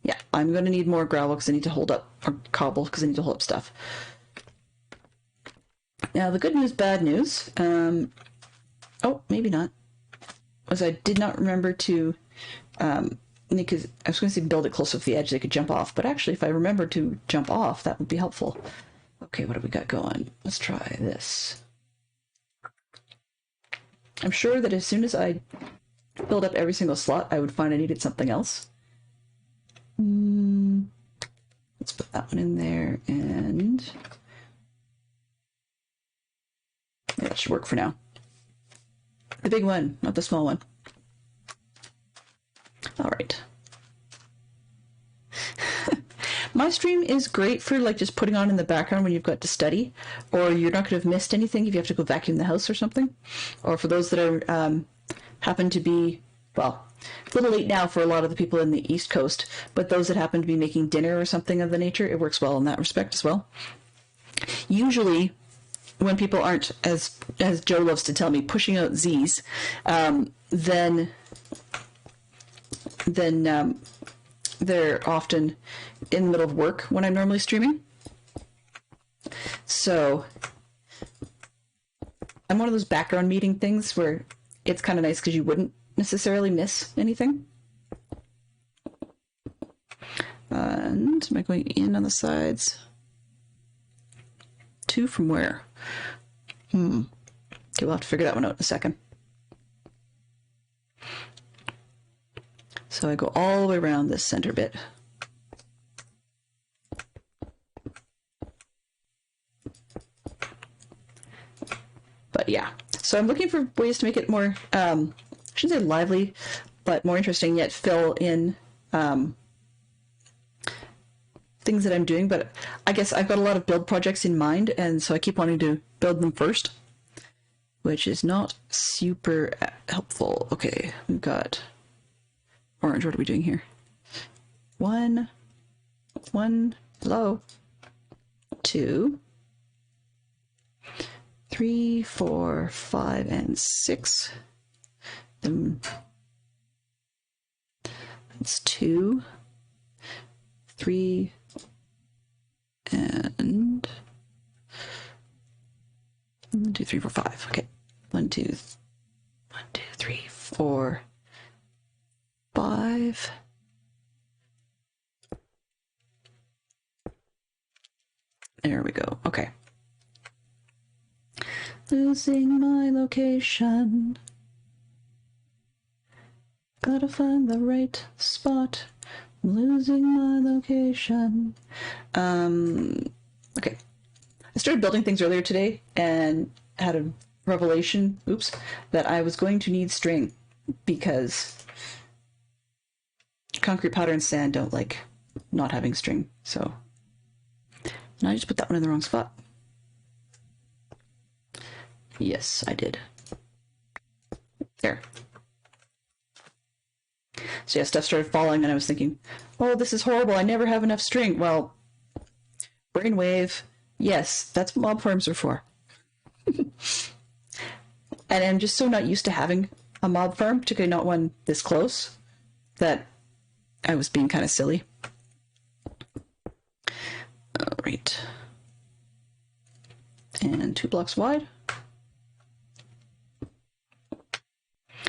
Yeah, I'm going to need more gravel because I need to hold up, or cobble because I need to hold up stuff. Now, the good news, bad news. Oh, maybe not. Was I did not remember to, because I was going to say build it closer to the edge so they could jump off, but actually if I remember to jump off, that would be helpful. Okay, what have we got going? Let's try this. I'm sure that as soon as I filled up every single slot, I would find I needed something else. Let's put that one in there, and yeah, that should work for now. The big one, not the small one. All right. My stream is great for like just putting on in the background when you've got to study, or you're not going to have missed anything if you have to go vacuum the house or something. Or for those that are happen to be, well, a little late now for a lot of the people in the East Coast, but those that happen to be making dinner or something of the nature, it works well in that respect as well. Usually, when people aren't, as Joe loves to tell me, pushing out Z's, then they're often in the middle of work when I'm normally streaming. So I'm one of those background meeting things where it's kind of nice because you wouldn't necessarily miss anything. And am I going in on the sides? 2 from where? Okay, we'll have to figure that one out in a second. So I go all the way around this center bit. But yeah, so I'm looking for ways to make it more, I shouldn't say lively, but more interesting, yet fill in things that I'm doing. But I guess I've got a lot of build projects in mind, and so I keep wanting to build them first, which is not super helpful. Okay, we've got orange. What are we doing here? One, hello, 2, 3, 4, 5, and 6. Then that's 2, 3, and 1, 2, 3, 4, 5. Okay, 1, 2, 3, 4, 5. There we go. Okay. Losing my location. Gotta find the right spot. Losing my location. Okay. I started building things earlier today and had a revelation, that I was going to need string because concrete powder and sand don't like not having string. So, and I just put that one in the wrong spot. Yes, I did. There. So yeah, stuff started falling and I was thinking, oh, this is horrible. I never have enough string. Well, brainwave. Yes, that's what mob farms are for. And I'm just so not used to having a mob farm, particularly not one this close, that I was being kind of silly. All right. And 2 blocks wide.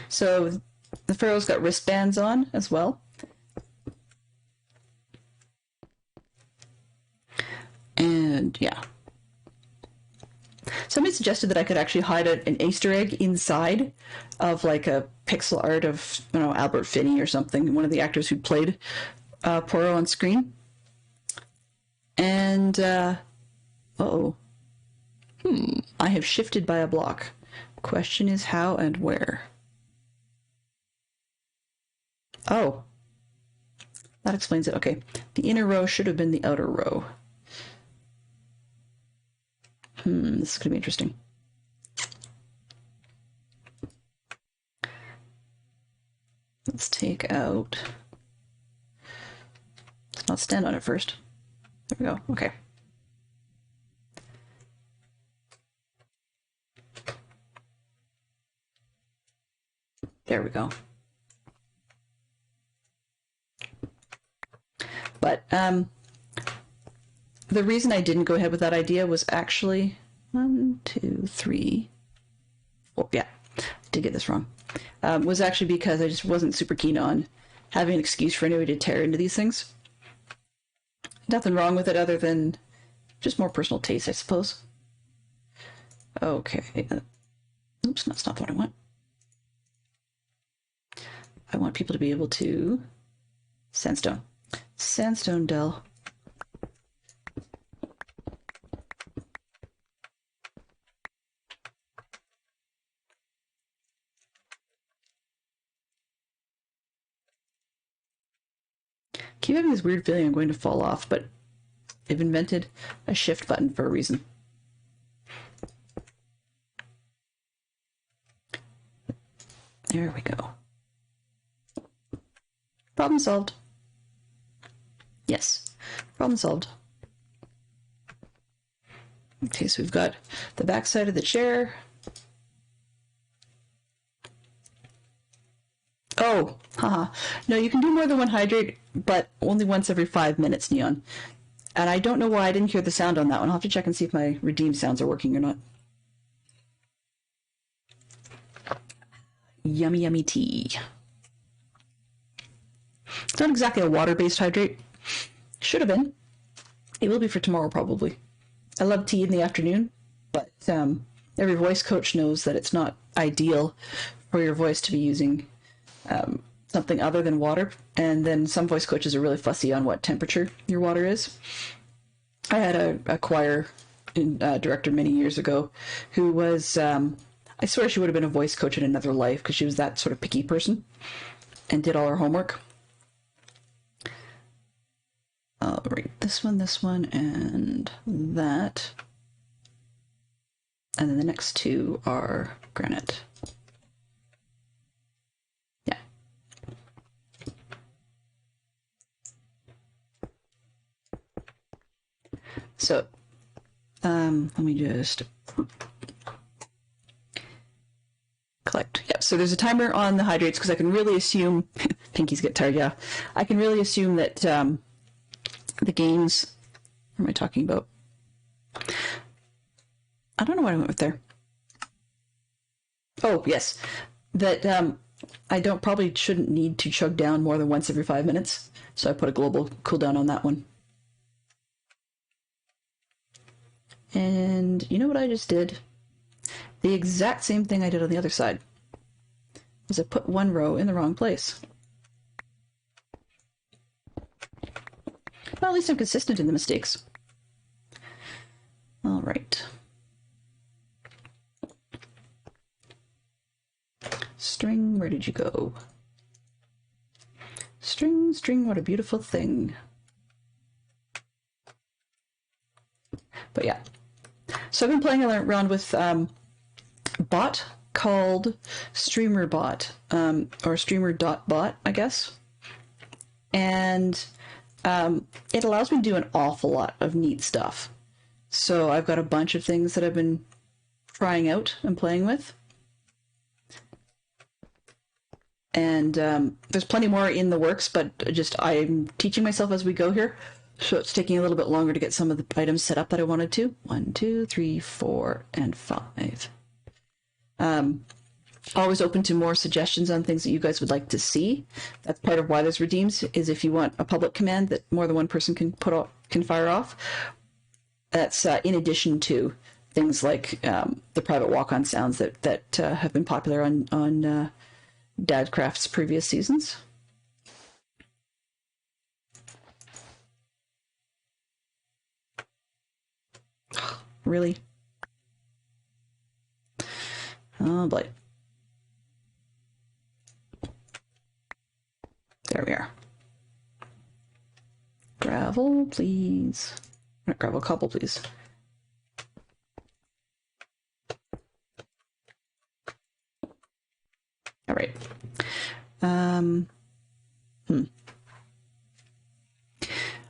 So the Pharaoh's got wristbands on as well. And yeah. Somebody suggested that I could actually hide an Easter egg inside of like a pixel art of, you know, Albert Finney or something, one of the actors who played Poirot on screen. And, uh-oh. I have shifted by a block. Question is how and where. Oh. That explains it. Okay. The inner row should have been the outer row. This is going to be interesting. Let's take out... Let's not stand on it first. There we go. Okay. There we go. But the reason I didn't go ahead with that idea was actually 1, 2, 3, 4. Yeah, I did get this wrong. Was actually because I just wasn't super keen on having an excuse for anybody to tear into these things. Nothing wrong with it other than just more personal taste, I suppose. Okay. Oops, that's not what I want. I want people to be able to... Sandstone. Sandstone Dell. Keep having this weird feeling I'm going to fall off, but they've invented a shift button for a reason. There we go. Problem solved. Yes, problem solved. Okay, so we've got the back side of the chair. Oh, haha. No, you can do more than one hydrate, but only once every 5 minutes, Neon. And I don't know why I didn't hear the sound on that one. I'll have to check and see if my redeem sounds are working or not. Yummy, yummy tea. It's not exactly a water-based hydrate. Should have been. It will be for tomorrow, probably. I love tea in the afternoon, but every voice coach knows that it's not ideal for your voice to be using something other than water. And then some voice coaches are really fussy on what temperature your water is. I had a choir director many years ago who was, I swear she would have been a voice coach in another life because she was that sort of picky person and did all her homework. All right, this one, and that. And then the next two are granite. Yeah. So, let me just collect. Yeah, so there's a timer on the hydrates because I can really assume, pinkies get tired, yeah. I can really assume that the games, what am I talking about? I don't know what I went with there. Oh, yes. That I probably shouldn't need to chug down more than once every 5 minutes. So I put a global cooldown on that one. And you know what I just did? The exact same thing I did on the other side. Was I put one row in the wrong place. Well, at least I'm consistent in the mistakes. All right. String, where did you go? String, string, what a beautiful thing. But yeah. So I've been playing around with a bot called StreamerBot, or Streamer.bot, I guess. And it allows me to do an awful lot of neat stuff. So I've got a bunch of things that I've been trying out and playing with. And there's plenty more in the works, but just I'm teaching myself as we go here. So it's taking a little bit longer to get some of the items set up that I wanted to. 1, 2, 3, 4, and 5. Always open to more suggestions on things that you guys would like to see. That's part of why there's redeems, is if you want a public command that more than one person can fire off. That's in addition to things like the private walk-on sounds that have been popular on Dadcraft's previous seasons. Really? Oh boy. There we are. Gravel, please. Not gravel, cobble, please. All right.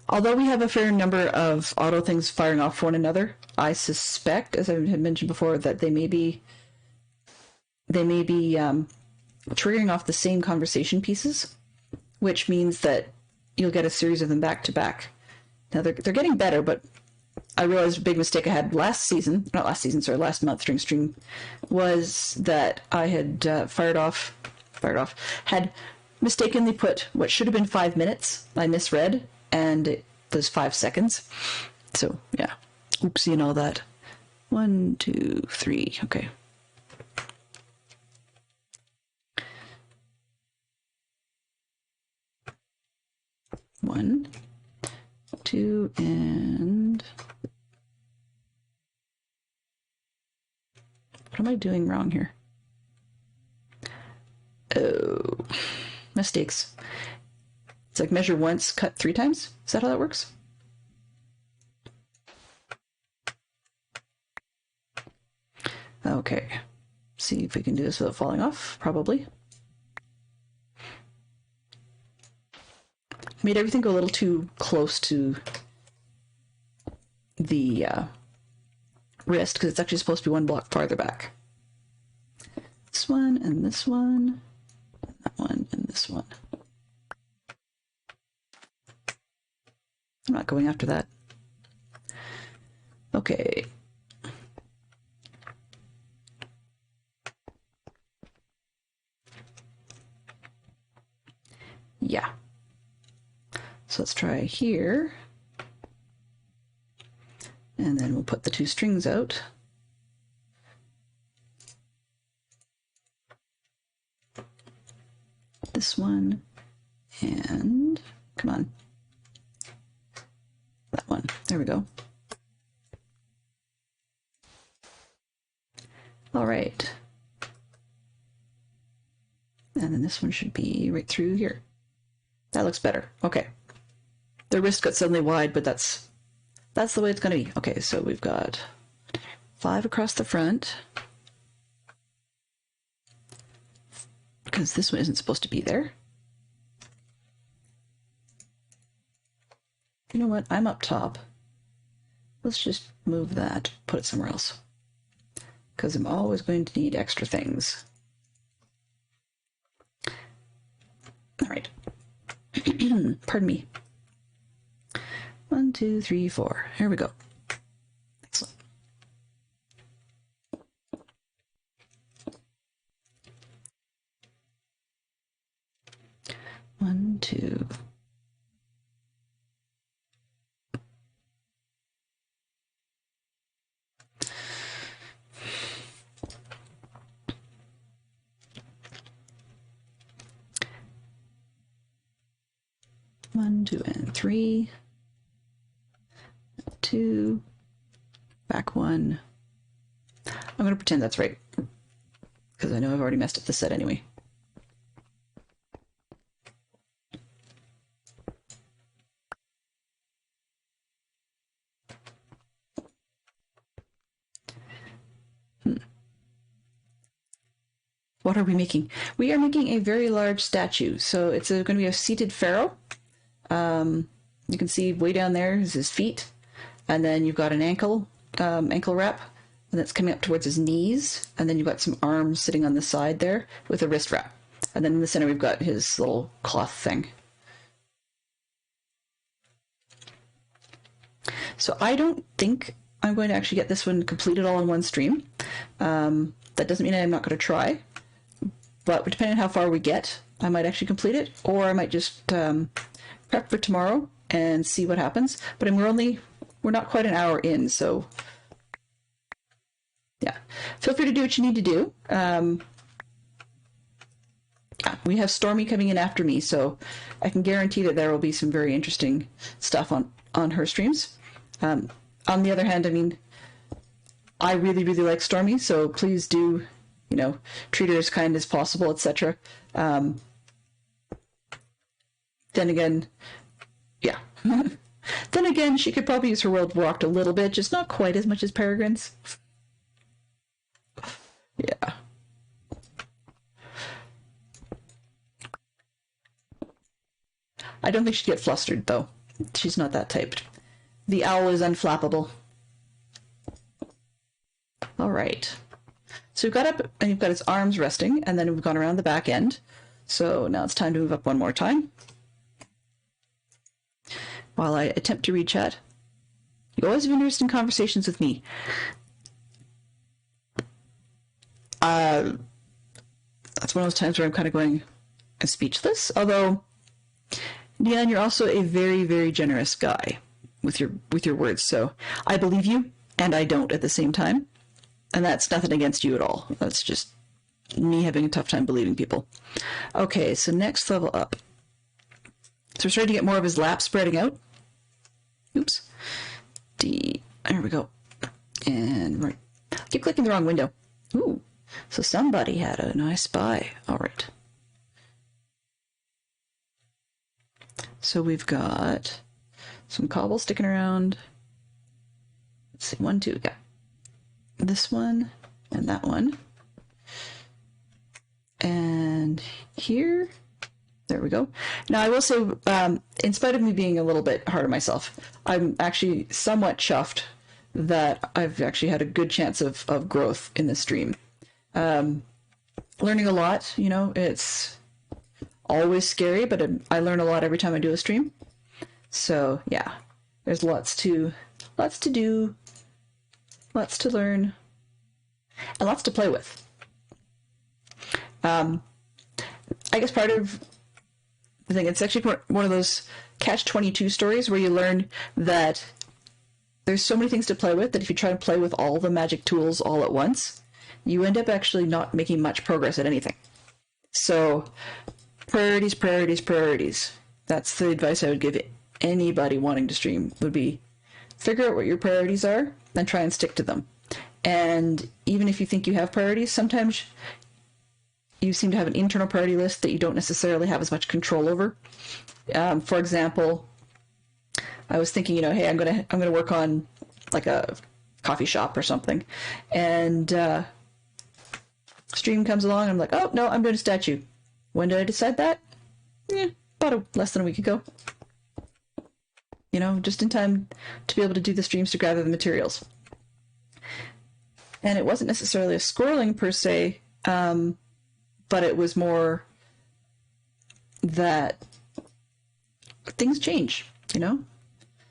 Although we have a fair number of auto things firing off one another, I suspect, as I had mentioned before, that they may be triggering off the same conversation pieces, which means that you'll get a series of them back to back. Now they're getting better, but I realized a big mistake I had last month during stream, was that I had had mistakenly put what should have been 5 minutes. I misread, and it was 5 seconds. So yeah, oopsie and all that. 1, 2, 3. Okay. One, two, and what am I doing wrong here? Oh, mistakes. It's like measure once, cut 3 times. Is that how that works? Okay. See if we can do this without falling off. Probably. Made everything go a little too close to the wrist because it's actually supposed to be one block farther back. This one, and this one, and that one, and this one. I'm not going after that. Okay. Yeah. So let's try here. And then we'll put the two strings out. This one, and come on. That one. There we go. All right. And then this one should be right through here. That looks better. Okay. The wrist got suddenly wide, but that's the way it's going to be. Okay, so we've got 5 across the front. Because this one isn't supposed to be there. You know what? I'm up top. Let's just move that, put it somewhere else. Because I'm always going to need extra things. All right. Pardon me. 1, 2, 3, 4. Here we go. Excellent. 1, 2. One, 2, and 3. 2. Back 1. I'm going to pretend that's right. Because I know I've already messed up the set anyway. What are we making? We are making a very large statue. So it's going to be a seated pharaoh. You can see way down there is his feet. And then you've got an ankle wrap. And that's coming up towards his knees. And then you've got some arms sitting on the side there with a wrist wrap. And then in the center we've got his little cloth thing. So I don't think I'm going to actually get this one completed all in one stream. That doesn't mean I'm not going to try. But depending on how far we get, I might actually complete it, or I might just prep for tomorrow and see what happens. But we're not quite an hour in, so yeah. Feel free to do what you need to do. We have Stormy coming in after me, so I can guarantee that there will be some very interesting stuff on her streams. On the other hand, I mean, I really, really like Stormy, so please do, treat her as kind as possible, etc. Then again, yeah. Then again, she could probably use her world rocked a little bit, just not quite as much as Peregrine's. Yeah. I don't think she'd get flustered, though. She's not that type. The owl is unflappable. All right. So we've got up, and you've got his arms resting, and then we've gone around the back end. So now it's time to move up one more time. While I attempt to read chat. You always have interesting conversations with me. That's one of those times where I'm kind of going speechless. Although, Dion, you're also a very, very generous guy with your words. So I believe you, and I don't at the same time. And that's nothing against you at all. That's just me having a tough time believing people. Okay, so next level up. So we're starting to get more of his lap spreading out. Oops. There we go. And right. Keep clicking the wrong window. Ooh. So somebody had a nice spy. All right. So we've got some cobble sticking around. Let's see, 1, 2, yeah. This one and that one. And here. There we go. Now, I will say, in spite of me being a little bit hard on myself, I'm actually somewhat chuffed that I've actually had a good chance of growth in the stream. Learning a lot, you know, it's always scary, but I learn a lot every time I do a stream. So yeah, there's lots to do, lots to learn, and lots to play with. I guess part of the thing, it's actually one of those catch-22 stories where you learn that there's so many things to play with that if you try to play with all the magic tools all at once, you end up actually not making much progress at anything. So priorities, priorities, priorities. That's the advice I would give anybody wanting to stream, would be figure out what your priorities are and try and stick to them. And even if you think you have priorities, sometimes you seem to have an internal priority list that you don't necessarily have as much control over. For example, I was thinking, you know, hey, I'm gonna work on like a coffee shop or something, and stream comes along. And I'm like, oh no, I'm doing a statue. When did I decide that? Less than a week ago. You know, just in time to be able to do the streams to gather the materials. And it wasn't necessarily a squirreling per se, but it was more that things change, you know?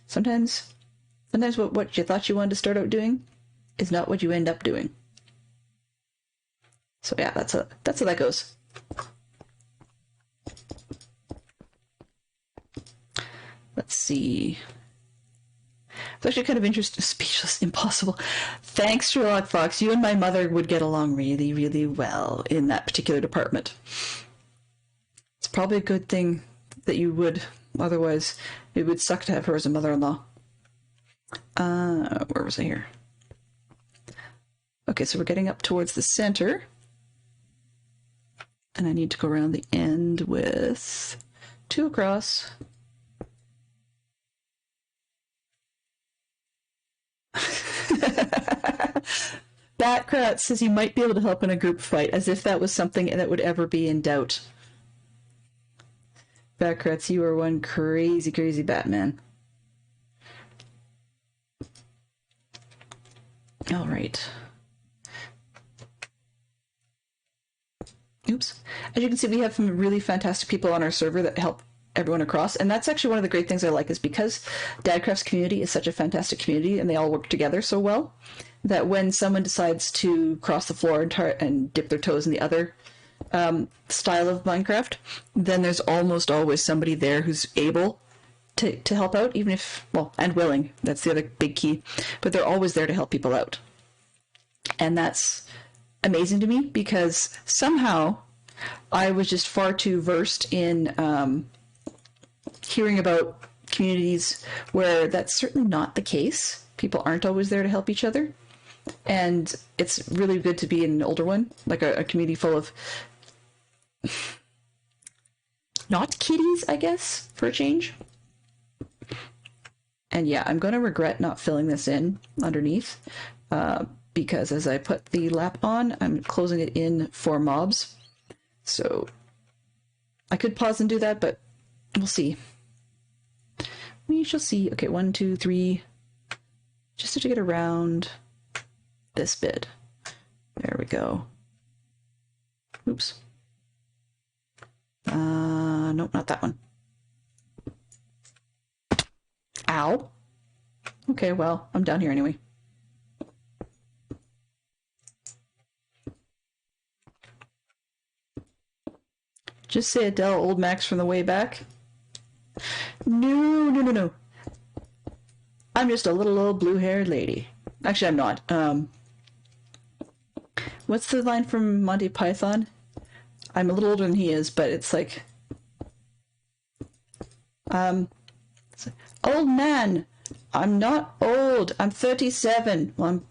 Sometimes what you thought you wanted to start out doing is not what you end up doing. So yeah, that's how that goes. Let's see. It's actually kind of interesting. Speechless, impossible. Thanks, Sherlock Fox. You and my mother would get along really, really well in that particular department. It's probably a good thing that you would. Otherwise, it would suck to have her as a mother-in-law. Where was I here? Okay, so we're getting up towards the center. And I need to go around the end with 2 across. Batcrat says you might be able to help in a group fight, as if that was something that would ever be in doubt. Batcrats, you are one crazy, crazy Batman. All right. Oops. As you can see, we have some really fantastic people on our server that help everyone across, and that's actually one of the great things I like, is because Dadcraft's community is such a fantastic community and they all work together so well that when someone decides to cross the floor and dip their toes in the other style of Minecraft, then there's almost always somebody there who's able to help out, even if, well, and willing. That's the other big key. But they're always there to help people out. And that's amazing to me, because somehow I was just far too versed in hearing about communities where that's certainly not the case. People aren't always there to help each other. And it's really good to be in an older one, like a community full of not kitties, I guess, for a change. And yeah, I'm going to regret not filling this in underneath, because as I put the lap on, I'm closing it in for mobs. So I could pause and do that, but we'll see. We shall see. Okay, 1, 2, 3. Just to get around this bit. There we go. Oops. Nope, not that one. Ow. Okay, well, I'm down here anyway. Just say Adele, old Max from the way back. No, no, no, no. I'm just a little old blue-haired lady. Actually, I'm not. What's the line from Monty Python? I'm a little older than he is, but it's like... old man, I'm not old. I'm 37. Well, I'm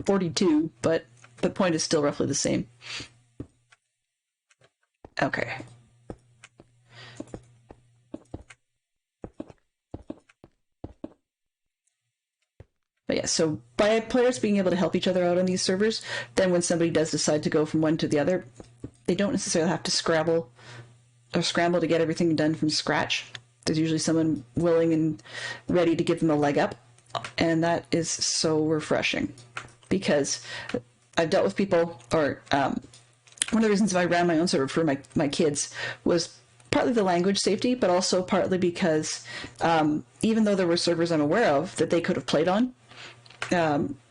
42, but the point is still roughly the same. Okay. But yeah, so by players being able to help each other out on these servers, then when somebody does decide to go from one to the other, they don't necessarily have to scramble to get everything done from scratch. There's usually someone willing and ready to give them a leg up And that is so refreshing, because I've dealt with people, or one of the reasons I ran my own server for my kids was partly the language safety, but also partly because even though there were servers I'm aware of that they could have played on,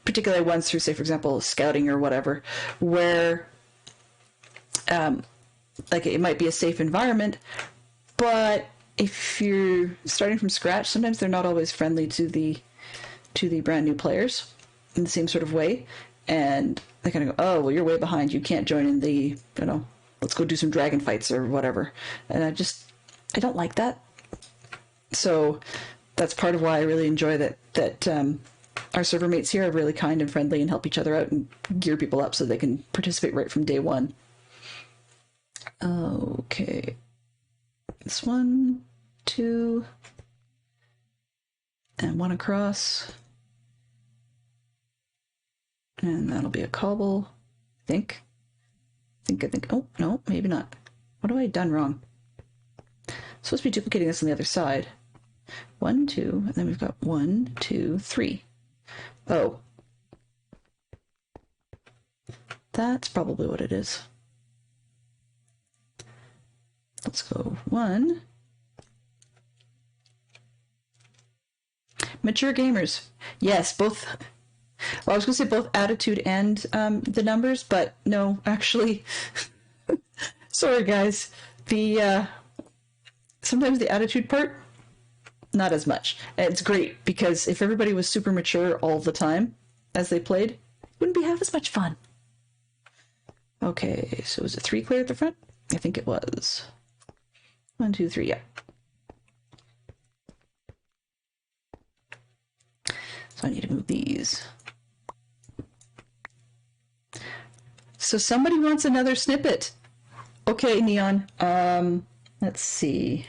particularly ones through, say, for example, scouting or whatever, where like it might be a safe environment, but if you're starting from scratch, sometimes they're not always friendly to the brand new players in the same sort of way, and they kind of go, oh, well, you're way behind, you can't join in the, let's go do some dragon fights or whatever. And I don't like that. So that's part of why I really enjoy that our server mates here are really kind and friendly and help each other out and gear people up so they can participate right from day one. Okay. This 1, 2, and 1 across. And that'll be a cobble, I think. Oh, no, maybe not. What have I done wrong? I'm supposed to be duplicating this on the other side. 1, 2, and then we've got 1, 2, 3. Oh. That's probably what it is. Let's go 1. Mature gamers. Yes, both. Well, I was going to say both attitude and the numbers, but no, actually. Sorry, guys. Sometimes the attitude part, not as much. It's great, because if everybody was super mature all the time as they played, it wouldn't be half as much fun. Okay, so is it 3 clear at the front? I think it was. 1, 2, 3, yeah. So I need to move these. So somebody wants another snippet. Okay, Neon. Let's see.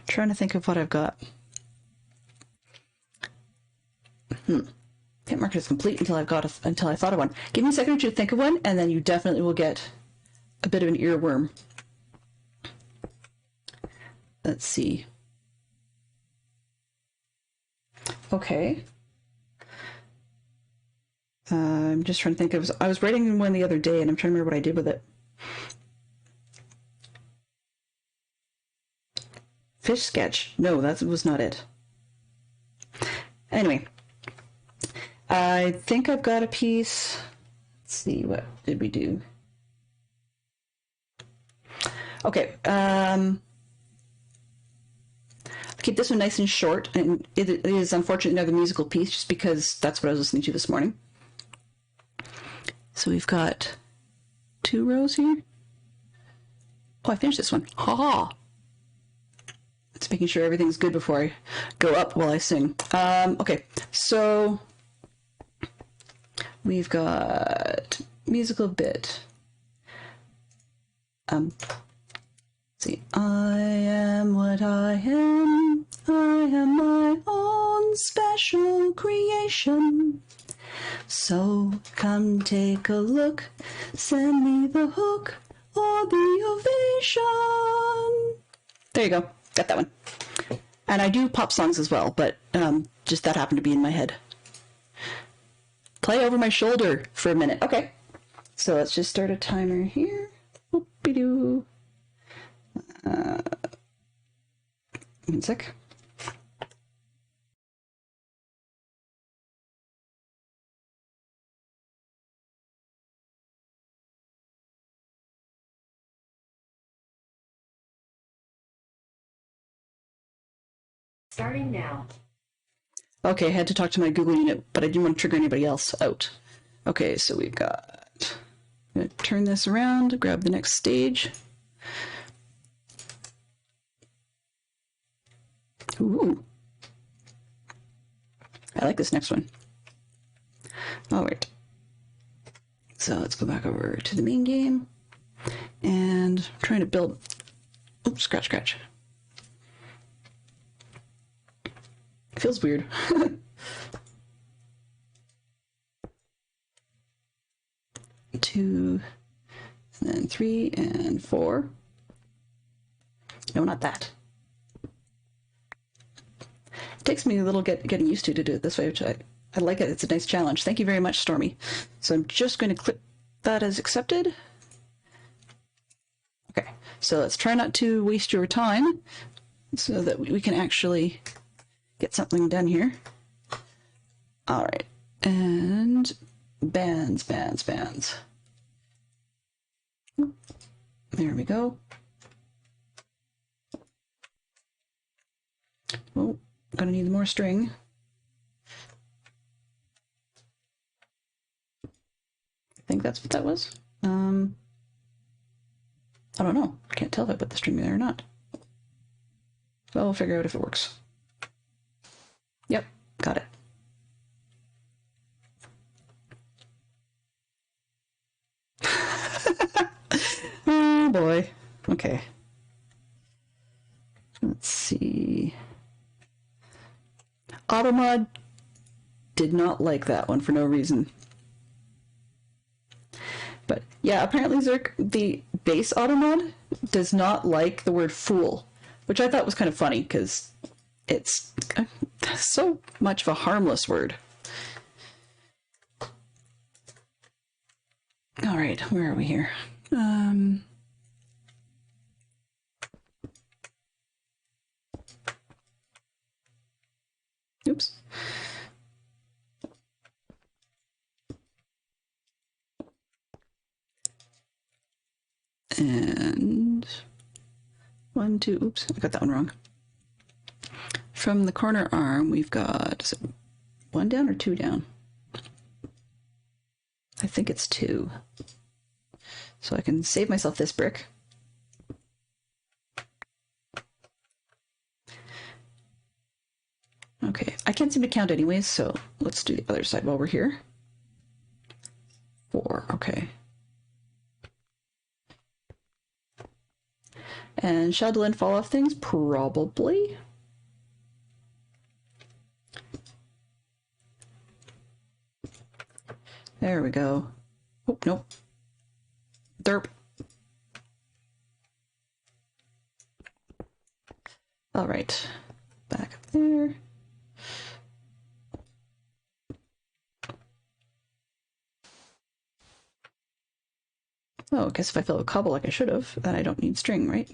Trying to think of what I've got. Can't mark it as complete until I thought of one. Give me a second or two to think of one, and then you definitely will get a bit of an earworm. Let's see. Okay. I'm just trying to think of. I was writing one the other day, and I'm trying to remember what I did with it. Fish sketch. No, that was not it. Anyway, I think I've got a piece. Let's see, what did we do? Okay. Keep this one nice and short, and it is unfortunately another musical piece, just because that's what I was listening to this morning. So we've got 2 rows here. Oh, I finished this one. Ha ha! It's making sure everything's good before I go up while I sing. Okay, so we've got musical bit. Let's see. I am what I am. I am my own special creation. So come take a look. Send me the hook or the ovation. There you go. Got that one. And I do pop songs as well, but just that happened to be in my head. Play over my shoulder for a minute. Okay. So let's just start a timer here. Whoop-de-doo. 1 sec. Starting now. Okay, I had to talk to my Google unit, but I didn't want to trigger anybody else out. Okay, so we've got... I'm going to turn this around, grab the next stage. Ooh. I like this next one. All right. So let's go back over to the main game. And I'm trying to build... Oops, scratch, scratch. It feels weird. 2, and then 3, and 4. No, not that. takes me a little getting used to do it this way, which I like it. It's a nice challenge. Thank you very much, Stormy. So I'm just going to click that as accepted. Okay, so let's try not to waste your time so that we can actually get something done here. All right, and bands. There we go. Oh, gonna need more string. I think that's what that was. I don't know. I can't tell if I put the string there or not. Well, we'll figure out if it works. Yep, got it. Oh boy. Okay. Let's see. Automod did not like that one for no reason. But yeah, apparently Zerk, the base Automod, does not like the word fool, which I thought was kind of funny because it's so much of a harmless word. All right, where are we here? Oops. And 1, 2, oops, I got that one wrong. From the corner arm, we've got, is it 1 down or 2 down? I think it's 2. So I can save myself this brick. Okay, I can't seem to count anyways, so let's do the other side while we're here. 4, okay. And shadow and fall off things? Probably. There we go. Oh, nope. Derp. All right. Back up there. Oh, I guess if I fill a cobble like I should have, then I don't need string, right?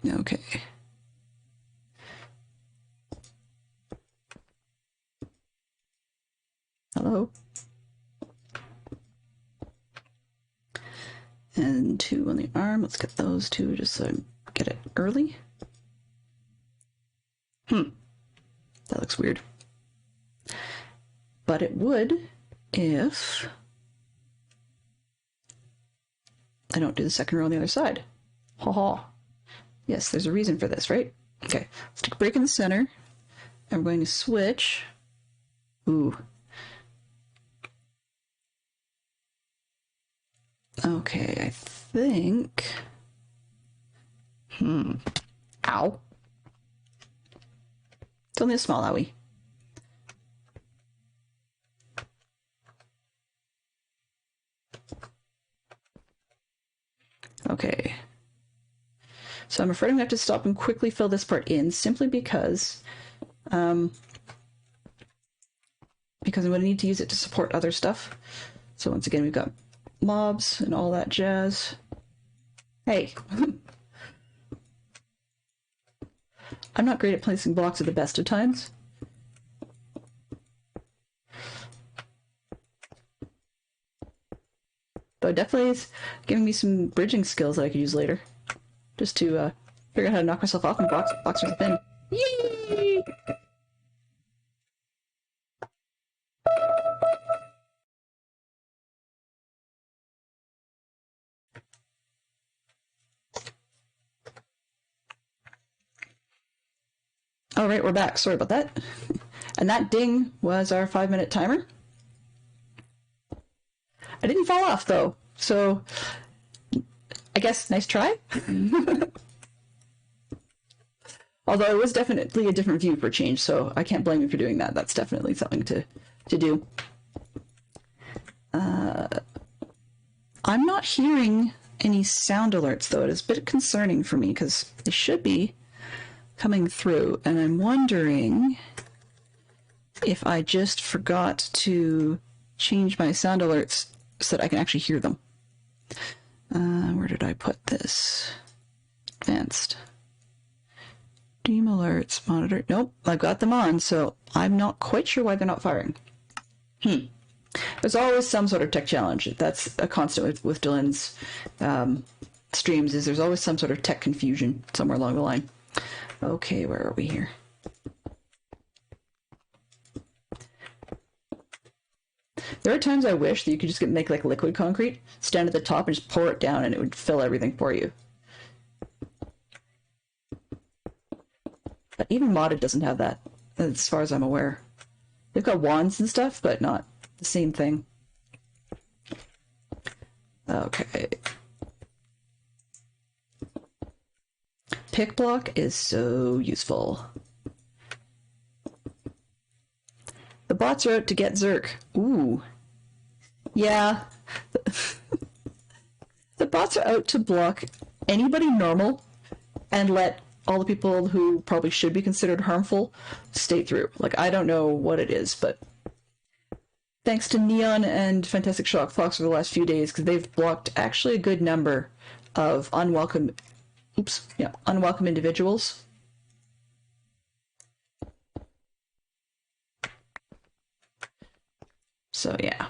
Okay. Hello. And 2 on the arm. Let's get those 2 just so I get it early. That looks weird. But it would if I don't do the second row on the other side. Ha ha. Yes, there's a reason for this, right? Okay, let's take a break in the center. I'm going to switch. Ooh. Okay, I think... Ow. It's only a small owie. Okay. So I'm afraid I'm going to have to stop and quickly fill this part in, simply because I'm going to need to use it to support other stuff. So once again, we've got mobs and all that jazz. Hey. I'm not great at placing blocks at the best of times. But it definitely is giving me some bridging skills that I could use later. Just to figure out how to knock myself off and box from within. Yay! All right, we're back. Sorry about that. And that ding was our 5-minute timer. I didn't fall off, though, so I guess nice try. Although it was definitely a different view for a change, so I can't blame you for doing that. That's definitely something to do. I'm not hearing any sound alerts, though. It is a bit concerning for me because they should be coming through, and I'm wondering if I just forgot to change my sound alerts so that I can actually hear them. Where did I put this? Advanced. Steam alerts, monitor. Nope, I've got them on, so I'm not quite sure why they're not firing. There's always some sort of tech challenge. That's a constant with Dylan's streams, is there's always some sort of tech confusion somewhere along the line. Okay, where are we here? There are times I wish that you could just make like liquid concrete, stand at the top and just pour it down and it would fill everything for you. But even modded doesn't have that, as far as I'm aware. They've got wands and stuff, but not the same thing. Okay. Pick block is so useful. The bots are out to get Zerk. Ooh. Yeah. The bots are out to block anybody normal and let all the people who probably should be considered harmful stay through. Like, I don't know what it is, but thanks to Neon and Fantastic Shock Fox for the last few days, because they've blocked actually a good number of unwelcome individuals. So yeah.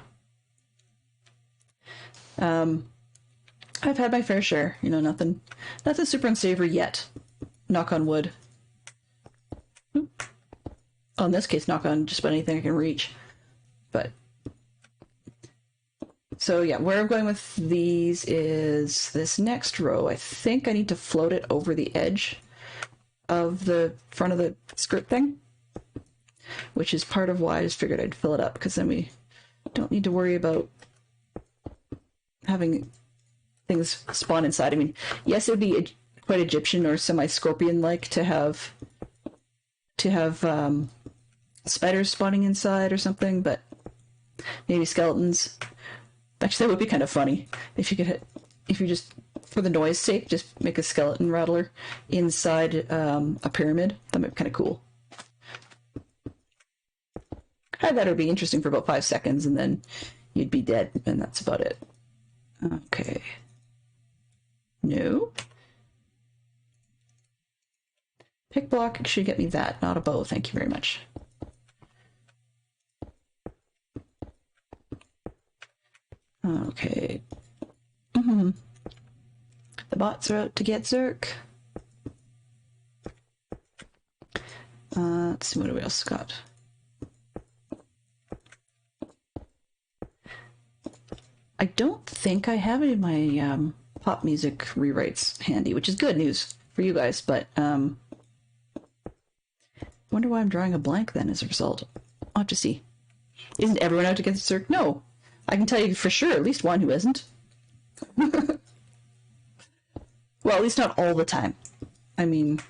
I've had my fair share, nothing super unsavory yet. Knock on wood. Oh, in this case, knock on just about anything I can reach. But so yeah, where I'm going with these is this next row. I think I need to float it over the edge of the front of the skirt thing, which is part of why I just figured I'd fill it up, because then we don't need to worry about having things spawn inside. I mean, yes, it would be quite Egyptian or semi-scorpion-like to have spiders spawning inside or something, but maybe skeletons. Actually, that would be kind of funny if you just, for the noise sake, just make a skeleton rattler inside a pyramid. That might be kind of cool. I thought it would be interesting for about 5 seconds, and then you'd be dead, and that's about it. Okay. No. Pick block should get me that, not a bow. Thank you very much. Okay. The bots are out to get Zerk. Let's see, what do we else got? I don't think I have any of my pop music rewrites handy, which is good news for you guys, but wonder why I'm drawing a blank then as a result. I'll have to see. Isn't everyone out to get the Zerk? No. I can tell you for sure, at least one who isn't. Well, at least not all the time. I mean,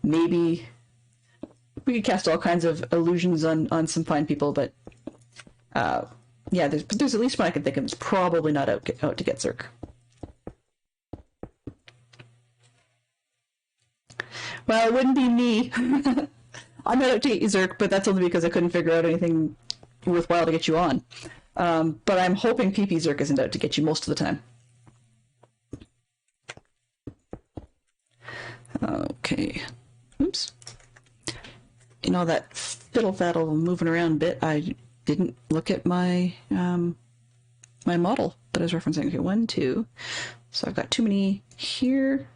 maybe we could cast all kinds of illusions on some fine people, but yeah, there's at least one I can think of. It's probably not out to get Zerk. Well, it wouldn't be me. I'm not out to get you, Zerk, but that's only because I couldn't figure out anything worthwhile to get you on. But I'm hoping PP Zerk isn't out to get you most of the time. Okay. Oops. That fiddle-faddle moving around bit, I didn't look at my my model that I was referencing. Okay, 1, 2. So I've got too many here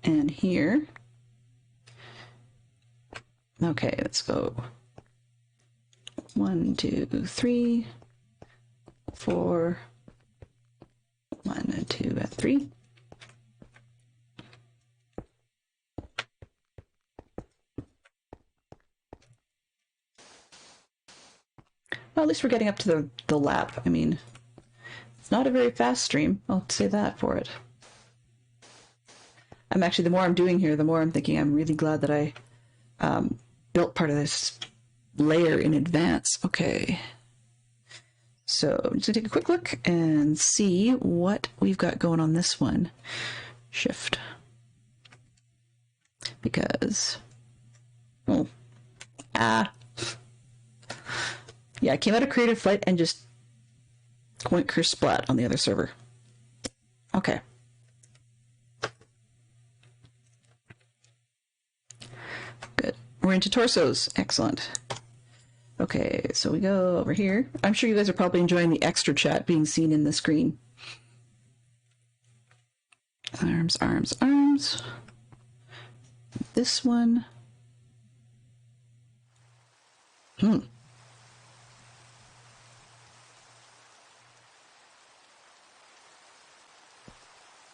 and here. Okay, let's go 1, 2, 3, 4, 1 and 2 and 3. Well, at least we're getting up to the lap. I mean, it's not a very fast stream, I'll say that for it. I'm actually, the more I'm doing here, the more I'm thinking I'm really glad that I built part of this layer in advance. Okay. So I'm just gonna take a quick look and see what we've got going on this one. Shift. Because, oh, yeah, I came out of Creative Flight and just went curse splat on the other server. Okay. Good. We're into torsos. Excellent. Okay, so we go over here. I'm sure you guys are probably enjoying the extra chat being seen in the screen. Arms, arms, arms. This one.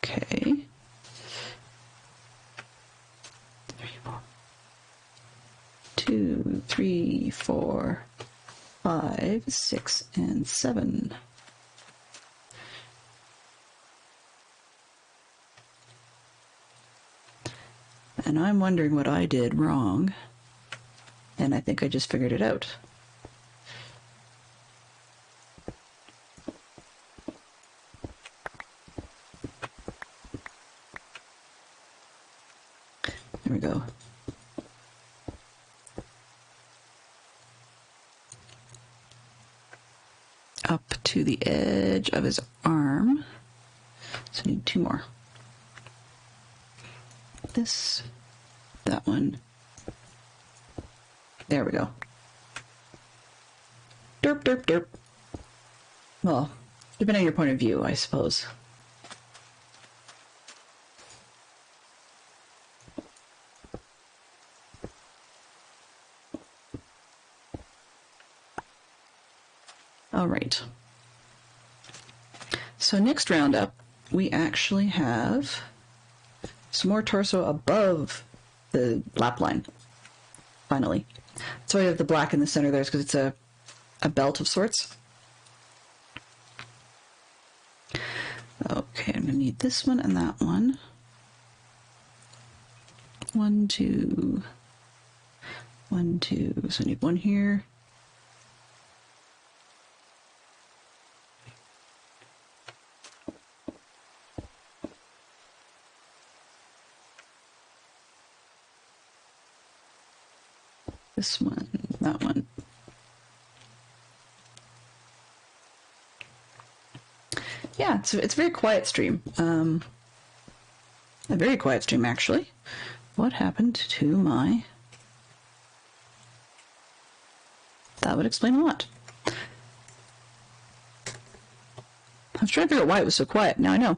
Okay. 2, 3, 4, 5, 6, and 7. And I'm wondering what I did wrong. And I think I just figured it out. There we go. Up to the edge of his arm. So I need 2 more. This, that one. There we go. Derp, derp, derp. Well, depending on your point of view, I suppose. All right. So next round up, we actually have some more torso above the lap line. Finally. So we have the black in the center there because it's a belt of sorts. Okay, I'm going to need this one and that one. 1, 2. 1, 2. So I need one here. This one, that one. Yeah, it's a very quiet stream. A very quiet stream, actually. What happened to my... That would explain a lot. I was trying to figure out why it was so quiet. Now I know.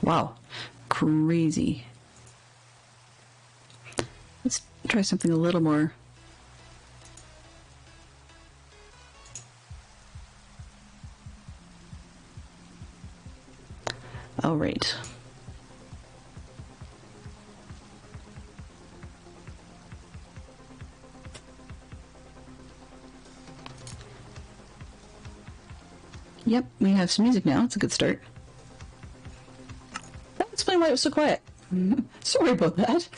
Wow. Crazy. Let's try something a little more. All right. Yep, we have some music now. It's a good start. That would explain why it was so quiet. Sorry about that.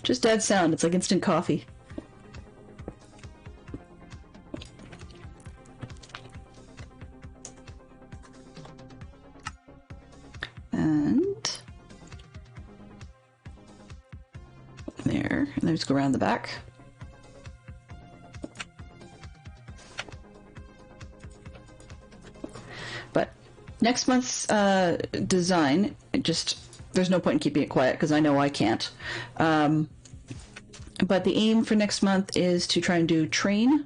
Just add sound. It's like instant coffee. And there. And let's go around the back. But next month's design, there's no point in keeping it quiet because I know I can't. But the aim for next month is to try and do Train,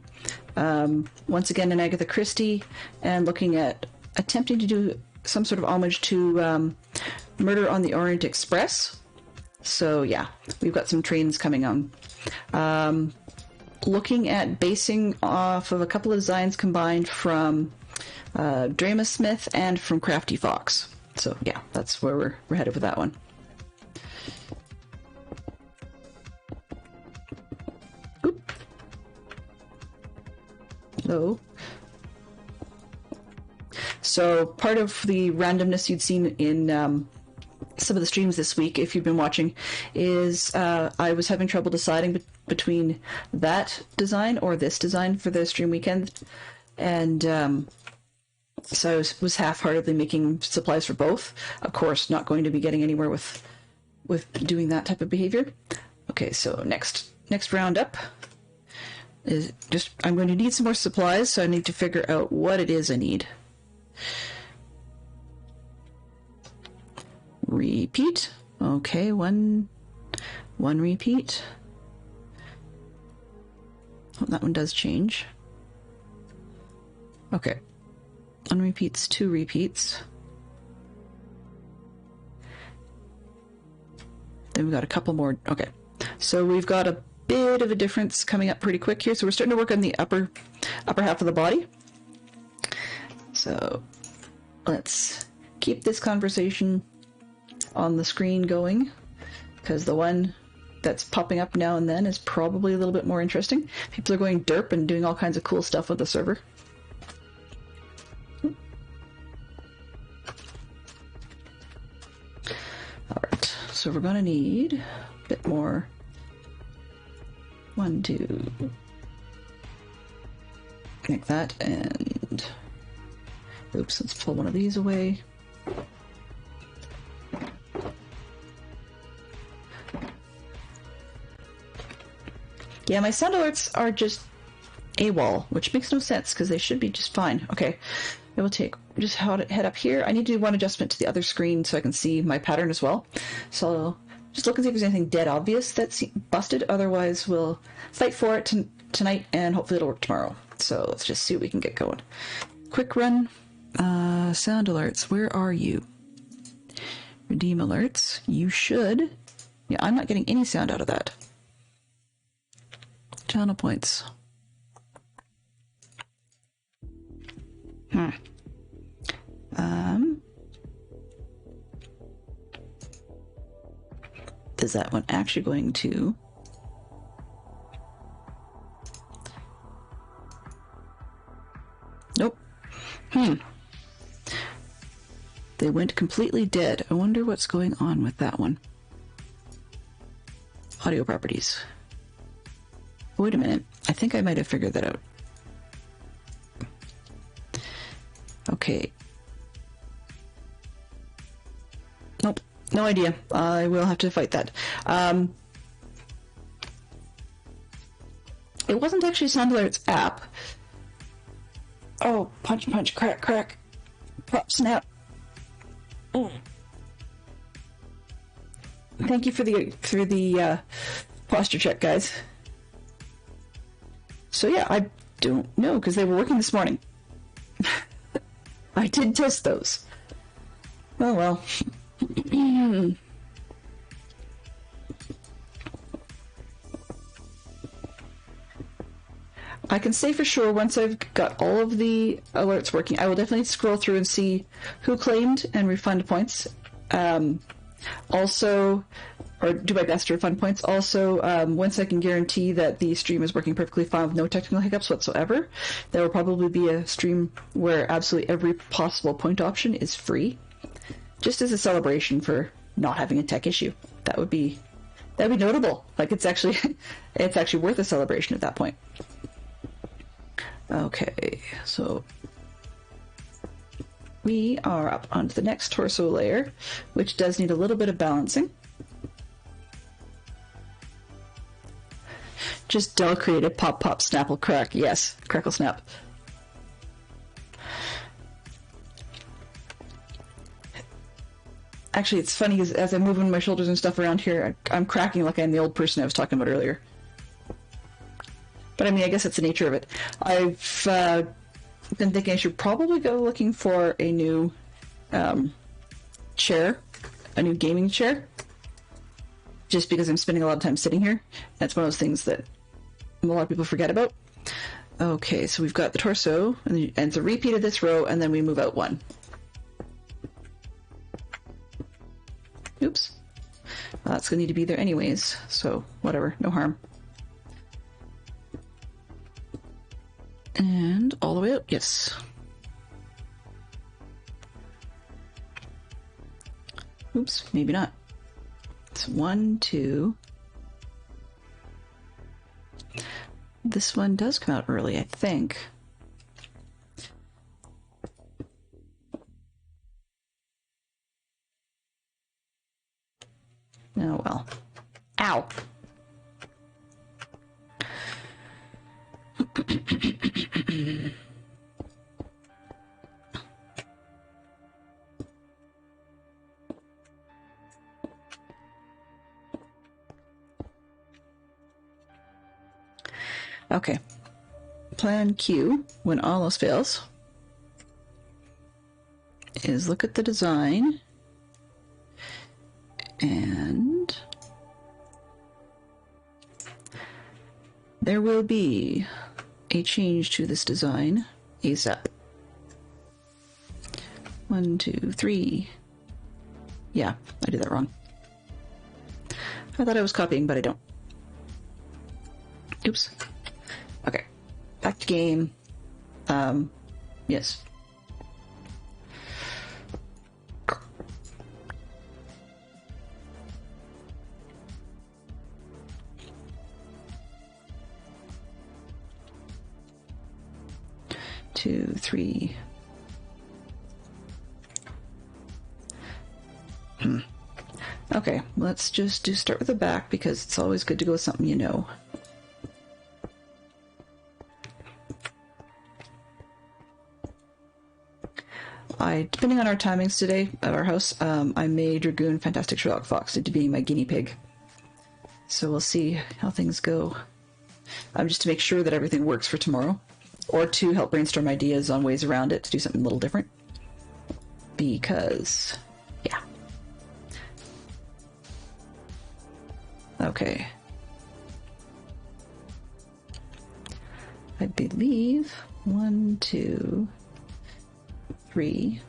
once again in Agatha Christie, and looking at attempting to do some sort of homage to Murder on the Orient Express. So yeah, we've got some trains coming on. Looking at basing off of a couple of designs combined from Drama Smith and from Crafty Fox. So yeah, that's where we're headed with that one. Oop. So part of the randomness you'd seen in some of the streams this week, if you've been watching, is I was having trouble deciding between that design or this design for the stream weekend, and so I was half-heartedly making supplies for both. Of course, not going to be getting anywhere with doing that type of behavior. Okay, so next round up is just, I'm going to need some more supplies, so I need to figure out what it is I need. Repeat. Okay, one repeat. Oh, that one does change. Okay. 1 repeats, 2 repeats. Then we've got a couple more. Okay. So we've got a bit of a difference coming up pretty quick here. So we're starting to work on the upper half of the body. So let's keep this conversation on the screen going, because the one that's popping up now and then is probably a little bit more interesting. People are going derp and doing all kinds of cool stuff with the server. Alright, so we're gonna need a bit more. 1, 2. Like that, and oops, let's pull one of these away. Yeah, my sound alerts are just AWOL, which makes no sense because they should be just fine. Okay, I will just head up here. I need to do one adjustment to the other screen so I can see my pattern as well. So just look and see if there's anything dead obvious that's busted. Otherwise, we'll fight for it tonight, and hopefully it'll work tomorrow. So let's just see what we can get going. Quick run. Sound alerts. Where are you? Redeem alerts. You should. Yeah, I'm not getting any sound out of that. Channel points. Is that one actually going to... Nope. They went completely dead. I wonder what's going on with that one. Audio properties. Wait a minute. I think I might have figured that out. Okay. Nope. No idea. I will have to fight that. It wasn't actually Sound Alert's app. Oh, punch, punch, crack, crack. Pop, snap. Thank you for the posture check, guys. So yeah, I don't know, because they were working this morning. I did test those. Oh well. I can say for sure once I've got all of the alerts working, I will definitely scroll through and see who claimed and refund points. Also, or do my best to refund points. Also, once I can guarantee that the stream is working perfectly fine with no technical hiccups whatsoever, there will probably be a stream where absolutely every possible point option is free, just as a celebration for not having a tech issue. That'd be notable. Like it's actually worth a celebration at that point. Okay, so we are up onto the next torso layer, which does need a little bit of balancing. Just Dell created pop pop snapple crack. Yes, crackle snap. Actually, it's funny as I'm moving my shoulders and stuff around here, I'm cracking like I'm the old person I was talking about earlier. But I mean, I guess it's the nature of it. I've been thinking I should probably go looking for a new chair, a new gaming chair, just because I'm spending a lot of time sitting here. That's one of those things that a lot of people forget about. Okay, so we've got the torso, and it's a repeat of this row, and then we move out one. Oops. Well, that's going to need to be there anyways, so whatever, no harm. And all the way up, yes. Oops, maybe not. It's 1, 2. This one does come out early, I think. Oh well. Ow! Okay. Plan Q, when all else fails, is look at the design and there will be a change to this design ASAP. 1, 2, 3. Yeah, I did that wrong. I thought I was copying, but I don't. Oops. Okay. Back to game. Yes. Two, three. Okay, let's just start with the back because it's always good to go with something you know. Depending on our timings today at our house, I made Dragoon Fantastic Sherlock Fox into being my guinea pig. So we'll see how things go. Just to make sure that everything works for tomorrow. Or to help brainstorm ideas on ways around it to do something a little different. Because, yeah. Okay. I believe 1, 2, 3.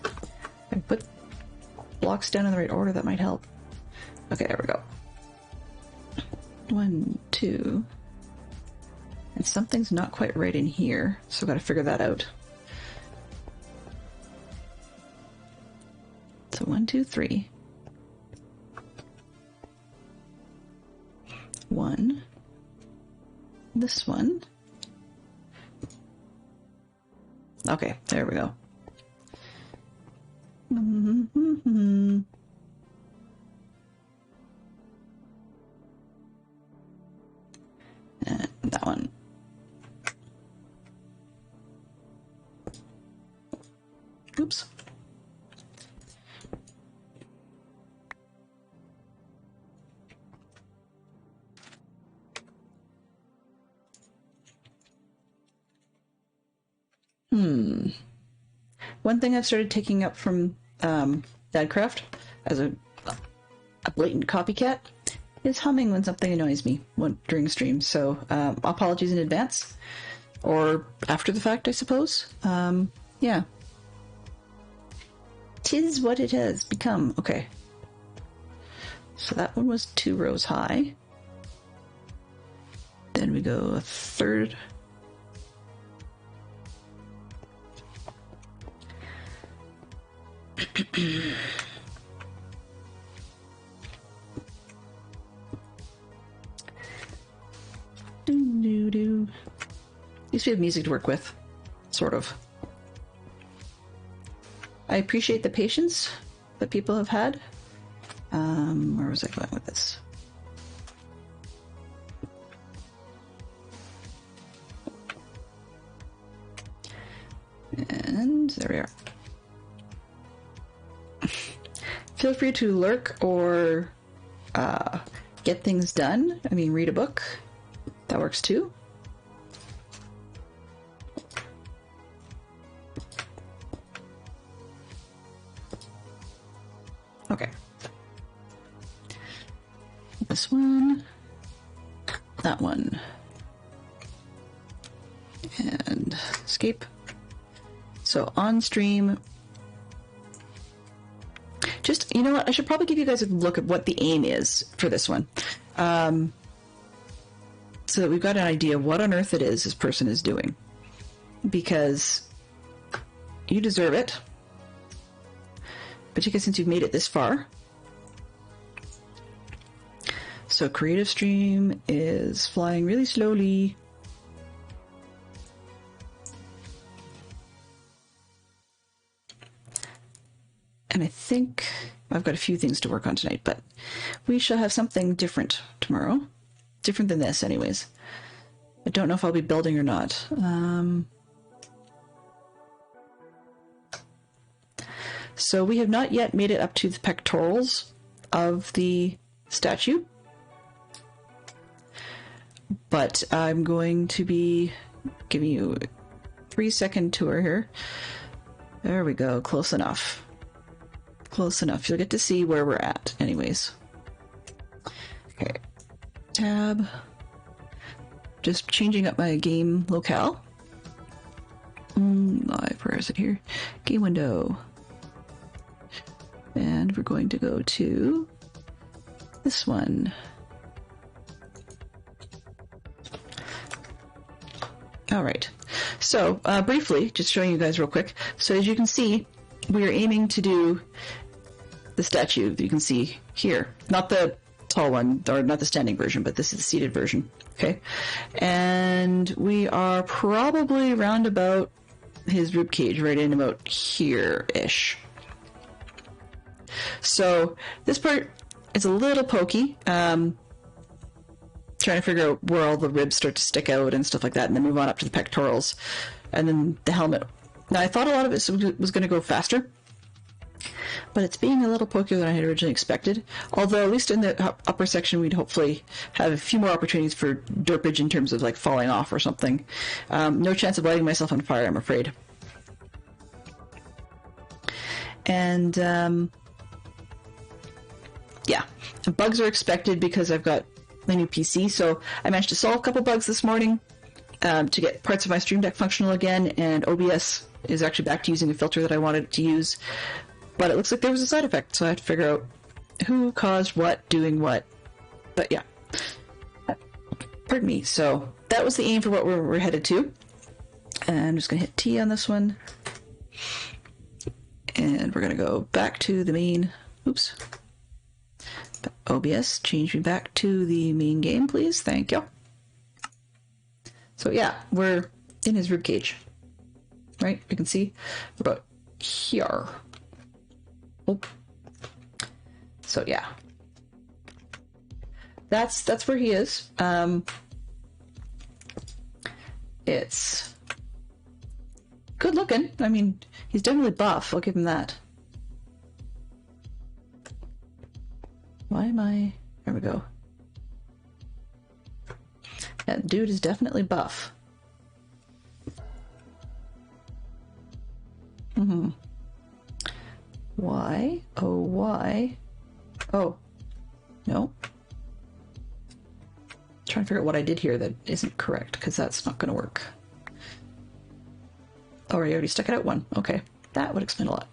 If I put blocks down in the right order, that might help. Okay, there we go. 1, 2. And something's not quite right in here, so I've got to figure that out. So 1, 2, 3. 1. This one. Okay, there we go. And that one. Oops. One thing I've started taking up from Dadcraft as a blatant copycat is humming when something annoys me during stream. So apologies in advance, or after the fact, I suppose. Yeah. 'Tis what it has become. Okay. So that one was 2 rows high. Then we go a third. Do. At least we have music to work with. Sort of. I appreciate the patience that people have had. Where was I going with this? And there we are. Feel free to lurk or get things done. I mean, read a book. That works too. Okay. This one. That one. And escape. So on stream. Just, you know what? I should probably give you guys a look at what the aim is for this one. So that we've got an idea of what on earth it is this person is doing. Because You deserve it. Particularly since you've made it this far. So Creative Stream is flying really slowly. And I think I've got a few things to work on tonight, but we shall have something different tomorrow. Different than this, anyways. I don't know if I'll be building or not. So we have not yet made it up to the pectorals of the statue. But I'm going to be giving you a 3-second tour here. There we go, close enough. Close enough. You'll get to see where we're at, anyways. Okay. Tab. Just changing up my game locale. Live, where is it here? Game window. And we're going to go to this one. All right. So, briefly, just showing you guys real quick. So as you can see, we are aiming to do the statue that you can see here. Not the tall one, or not the standing version, but this is the seated version. Okay. And we are probably around about his rib cage, right in about here-ish. So this part is a little pokey. Trying to figure out where all the ribs start to stick out and stuff like that, and then move on up to the pectorals, and then the helmet. Now, I thought a lot of it was going to go faster, but it's being a little pokier than I had originally expected. Although, at least in the upper section, we'd hopefully have a few more opportunities for derpage in terms of, like, falling off or something. No chance of lighting myself on fire, I'm afraid. And, yeah. Bugs are expected because I've got my new PC, so I managed to solve a couple bugs this morning to get parts of my Stream Deck functional again, and OBS is actually back to using the filter that I wanted it to use, but it looks like there was a side effect, so I have to figure out who caused what, doing what. But yeah, pardon me. So that was the aim for what we're headed to, and I'm just going to hit T on this one, and we're going to go back to the main, oops, OBS, change me back to the main game, please. Thank you. So yeah, we're in his rib cage, right? You can see we're about here. Oh. So yeah, that's where he is. It's good looking. I mean, he's definitely buff. I'll give him that. Why am I... There we go. That dude is definitely buff. Why? Oh, why? Oh. No. Trying to figure out what I did here that isn't correct, because that's not going to work. Oh, I already stuck it out one. Okay. That would explain a lot.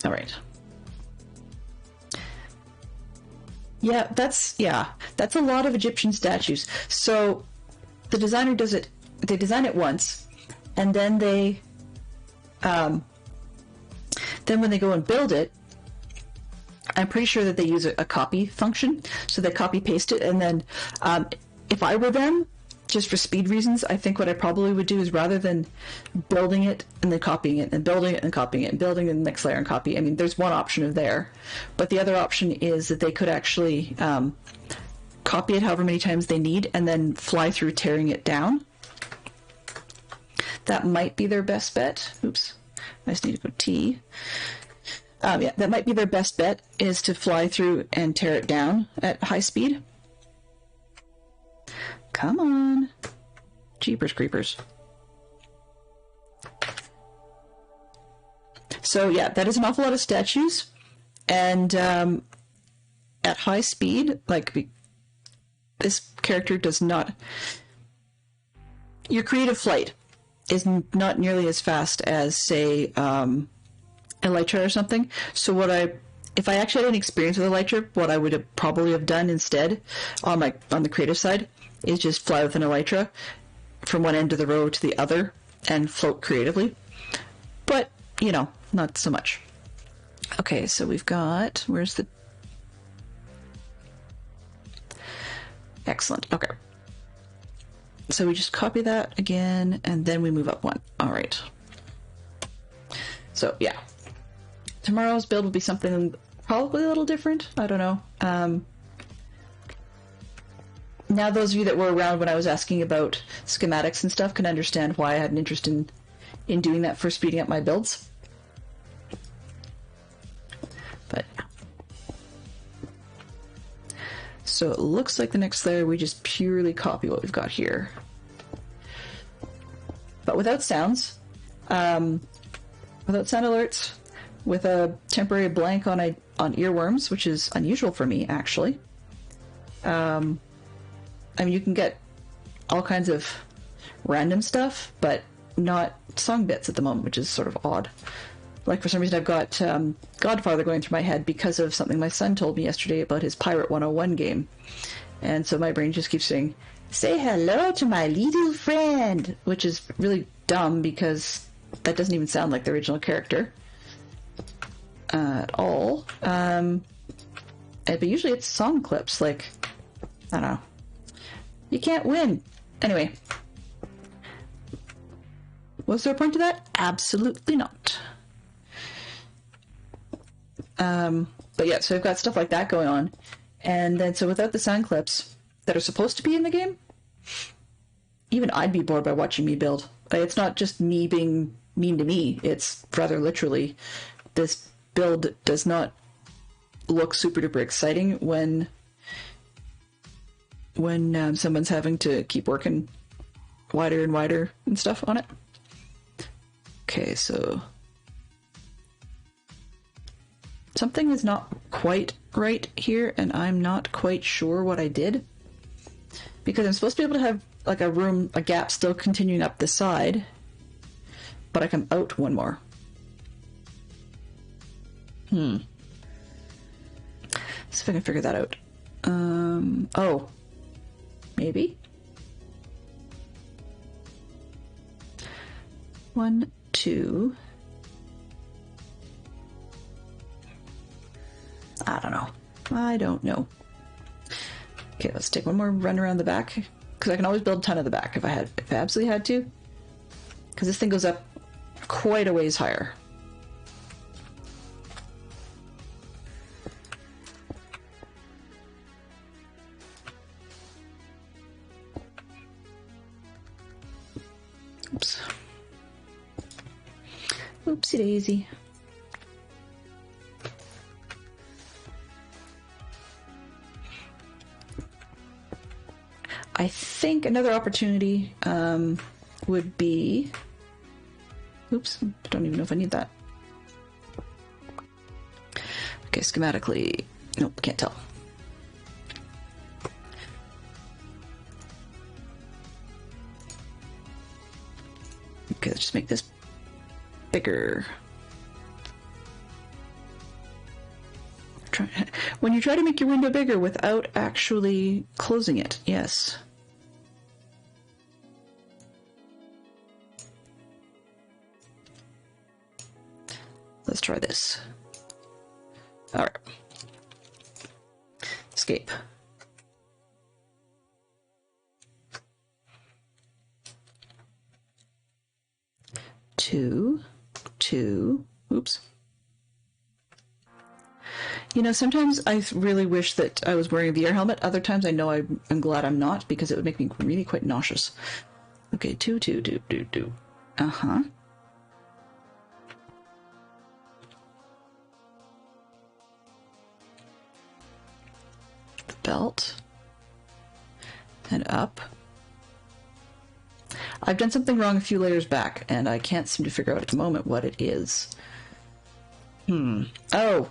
All right. Yeah, that's a lot of Egyptian statues. So the designer does it. They design it once, and then they, then when they go and build it, I'm pretty sure that they use a copy function. So they copy paste it, and then if I were them, just for speed reasons, I think what I probably would do is rather than building it and then copying it and building it and copying it and building the next layer and copy. I mean, there's one option of there, but the other option is that they could actually copy it however many times they need and then fly through tearing it down. That might be their best bet. Oops, I just need to go T. Yeah, that might be their best bet, is to fly through and tear it down at high speed. Come on. Jeepers creepers. So yeah, that is an awful lot of statues. And at high speed, like, this character does not... Your creative flight is not nearly as fast as, say, Elytra or something. So if I actually had any experience with Elytra, what I would have probably have done instead on the creative side is just fly with an elytra from one end of the row to the other and float creatively. But, you know, not so much. Okay, so we've got... Where's the... Excellent. Okay. So we just copy that again, and then we move up one. All right. So, yeah. Tomorrow's build will be something probably a little different. I don't know. Now those of you that were around when I was asking about schematics and stuff can understand why I had an interest in doing that for speeding up my builds. But yeah. So it looks like the next layer we just purely copy what we've got here. But without sounds, without sound alerts, with a temporary blank on earworms, which is unusual for me, actually. I mean, you can get all kinds of random stuff, but not song bits at the moment, which is sort of odd. Like, for some reason, I've got Godfather going through my head because of something my son told me yesterday about his Pirate 101 game. And so my brain just keeps saying, "Say hello to my little friend," which is really dumb because that doesn't even sound like the original character at all. But usually it's song clips, like, I don't know. You can't win. Anyway. Was there a point to that? Absolutely not. But yeah, so I've got stuff like that going on. And then, so without the sound clips that are supposed to be in the game, even I'd be bored by watching me build. It's not just me being mean to me. It's rather literally, this build does not look super duper exciting when someone's having to keep working wider and wider and stuff on it. Okay, so something is not quite right here, and I'm not quite sure what I did. Because I'm supposed to be able to have like a gap still continuing up the side, but I come out one more. See if I can figure that out. Oh. Maybe? 1, 2. I don't know. Okay, let's take one more run around the back, because I can always build a ton of the back if I absolutely had to. Because this thing goes up quite a ways higher. Oops. Oopsie daisy. I think another opportunity would be... Oops, I don't even know if I need that. Okay, schematically... Nope, can't tell. Okay, let's just make this bigger. When you try to make your window bigger without actually closing it, yes. Let's try this. All right. Escape. Two. Oops. You know, sometimes I really wish that I was wearing the air helmet. Other times I know I'm glad I'm not, because it would make me really quite nauseous. Okay, two. Uh-huh. The belt. And up. I've done something wrong a few layers back, and I can't seem to figure out at the moment what it is. Oh!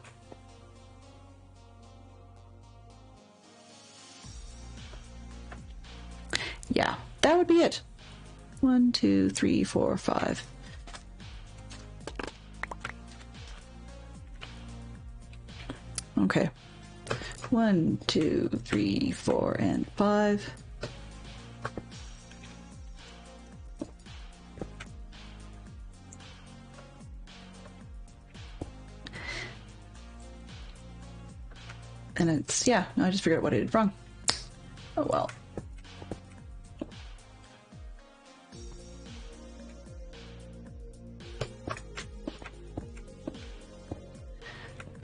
Yeah, that would be it. 1, 2, 3, 4, 5. Okay. 1, 2, 3, 4, and 5. And it's, yeah, no, I just figured out what I did wrong. Oh well.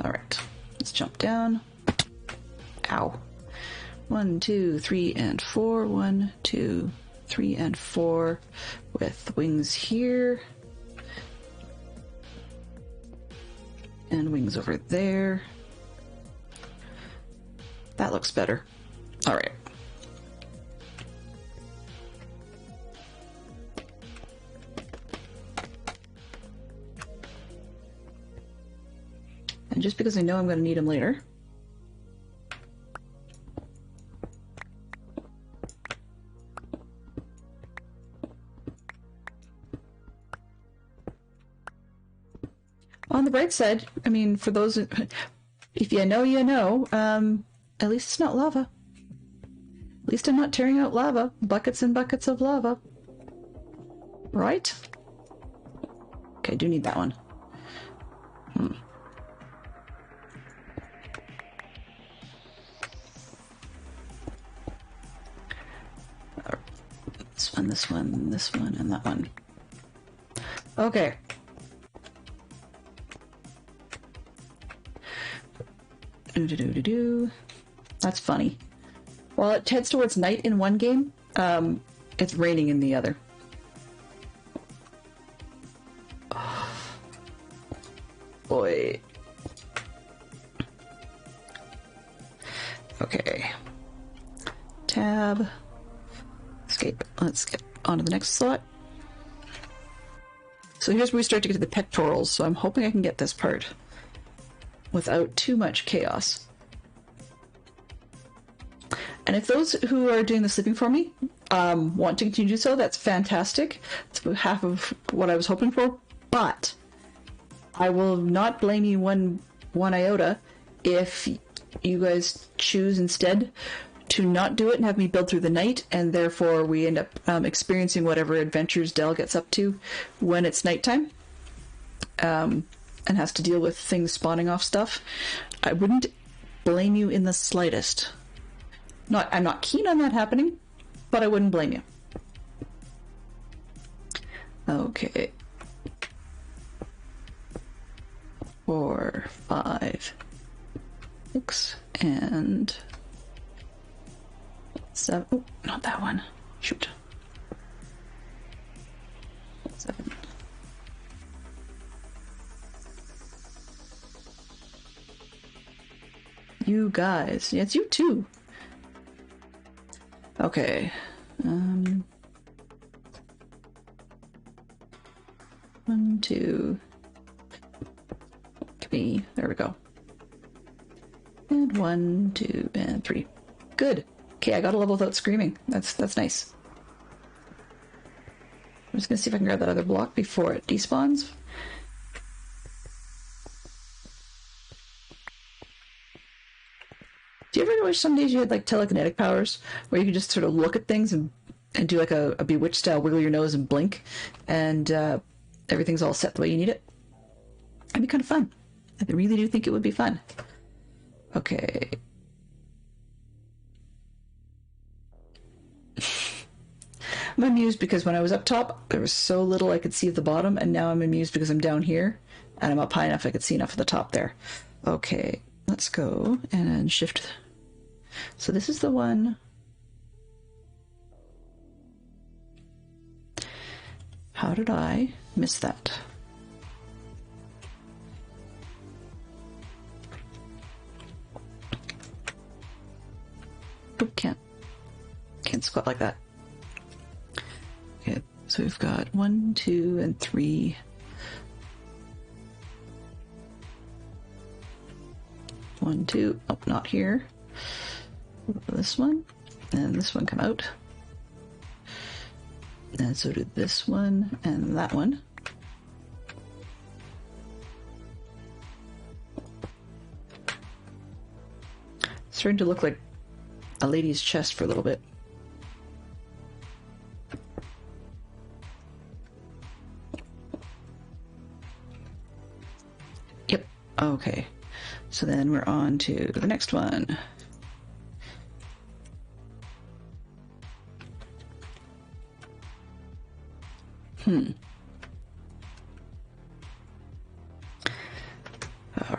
Alright, let's jump down. Ow. 1, 2, 3, and 4. 1, 2, 3, and 4 with wings here. And wings over there. That looks better. Alright. And just because I know I'm going to need them later. On the bright side, I mean, for those, if you know, you know, at least it's not lava. At least I'm not tearing out lava. Buckets and buckets of lava. Right? Okay, I do need that one. This one, and that one. Okay. That's funny. While it heads towards night in one game, it's raining in the other. Boy. Okay. Tab. Escape. Let's get on to the next slot. So here's where we start to get to the pectorals, so I'm hoping I can get this part without too much chaos. And if those who are doing the sleeping for me want to continue to do so, that's fantastic. It's about half of what I was hoping for, but I will not blame you one iota if you guys choose instead to not do it and have me build through the night, and therefore we end up experiencing whatever adventures Dell gets up to when it's nighttime, and has to deal with things spawning off stuff. I wouldn't blame you in the slightest. I'm not keen on that happening, but I wouldn't blame you. Okay. 4, 5, 6, and 7. Oh, not that one. Shoot. 7. You guys. Yeah, it's you too. Okay. 1, 2, 3. There we go. And 1, 2, and 3. Good. Okay, I got a level without screaming. That's nice. I'm just gonna see if I can grab that other block before it despawns. Do you ever wish some days you had like telekinetic powers where you could just sort of look at things and do like a Bewitched style wiggle your nose and blink, and everything's all set the way you need it? That'd be kind of fun. I really do think it would be fun. Okay. I'm amused because when I was up top, there was so little I could see at the bottom, and now I'm amused because I'm down here, and I'm up high enough I could see enough at the top there. Okay, let's go and shift. So this is the one. How did I miss that? Oh, can't squat like that. Okay, so we've got 1, 2, and 3. 1, 2. Oh, not here. This one, and this one come out. And so did this one, and that one. It's starting to look like a lady's chest for a little bit. Yep, okay. So then we're on to the next one. All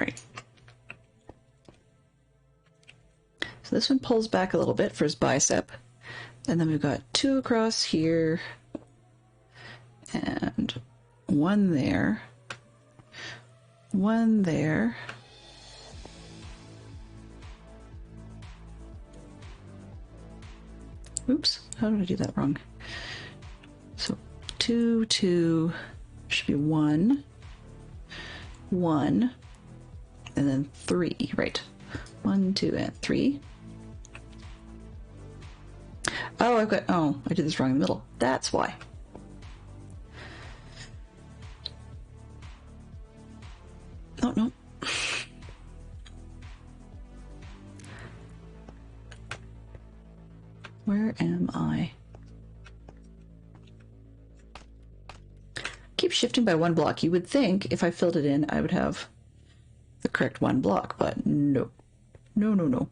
right. So this one pulls back a little bit for his bicep. And then we've got 2 across here. And 1 there. 1 there. Oops, how did I do that wrong? So 2, 2, should be 1, 1, and then 3, right? 1, 2, and 3. Oh, I did this wrong in the middle. That's why. Oh, no. Where am I? Keep shifting by 1 block. You would think if I filled it in, I would have the correct 1 block, but no. No, no, no.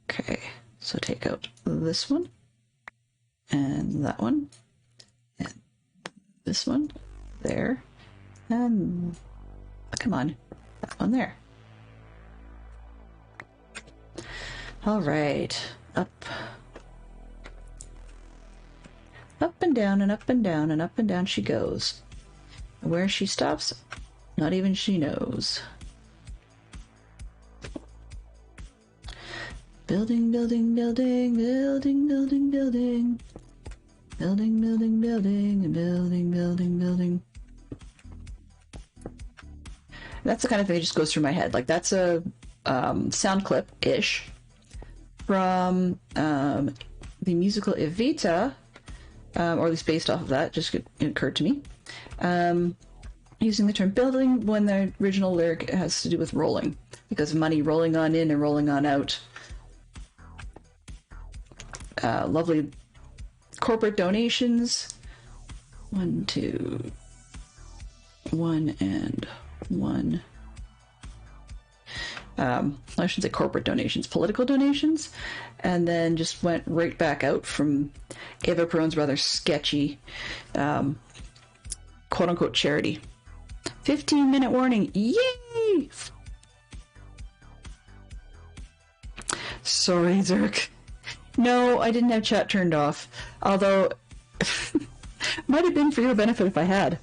Okay, so take out this one, and that one, and this one, there, and come on, that one there. All right. Up. Up and down and up and down and up and down she goes. Where she stops, not even she knows. Building, building, building, building, building, building. Building, building, building, and building, building, building. That's the kind of thing that just goes through my head. Like, that's a sound clip-ish from the musical Evita, or at least based off of that, just it occurred to me. Using the term building when the original lyric has to do with rolling, because money rolling on in and rolling on out. Lovely corporate donations. 1, 2, 1 and 1. I shouldn't say corporate donations, political donations, and then just went right back out from Eva Perón's rather sketchy quote-unquote charity. 15-minute warning. Yay! Sorry, Zerk. No, I didn't have chat turned off, although might have been for your benefit if I had.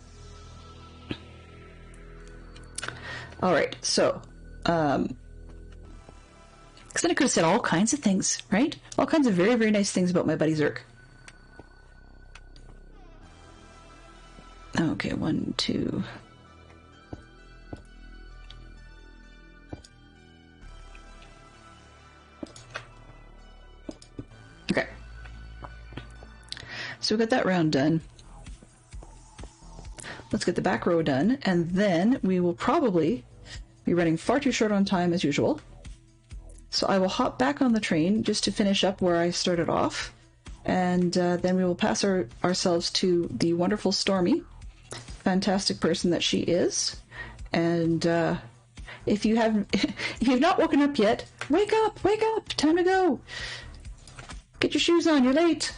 Alright, so because then I could have said all kinds of things, right? All kinds of very, very nice things about my buddy Zerk. Okay, 1, 2. Okay. So we got that round done. Let's get the back row done, and then we will probably be running far too short on time as usual. So I will hop back on the train just to finish up where I started off, and then we will pass ourselves to the wonderful Stormy, fantastic person that she is. And if you've not woken up yet, wake up, time to go. Get your shoes on, you're late.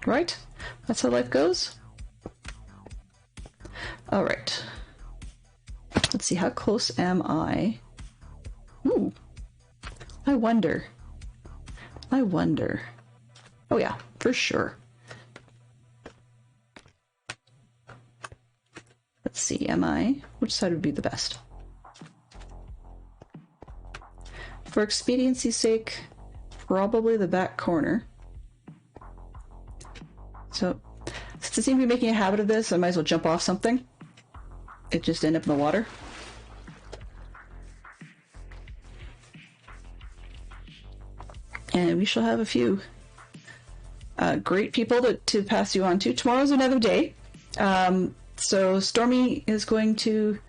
Right? That's how life goes. All right. Let's see, how close am I? Ooh. I wonder. Oh yeah, for sure. Let's see, which side would be the best? For expediency's sake, probably the back corner. So, since I seem to be making a habit of this, I might as well jump off something. It just ended up in the water. And we shall have a few great people to pass you on to. Tomorrow's another day. So Stormy is going to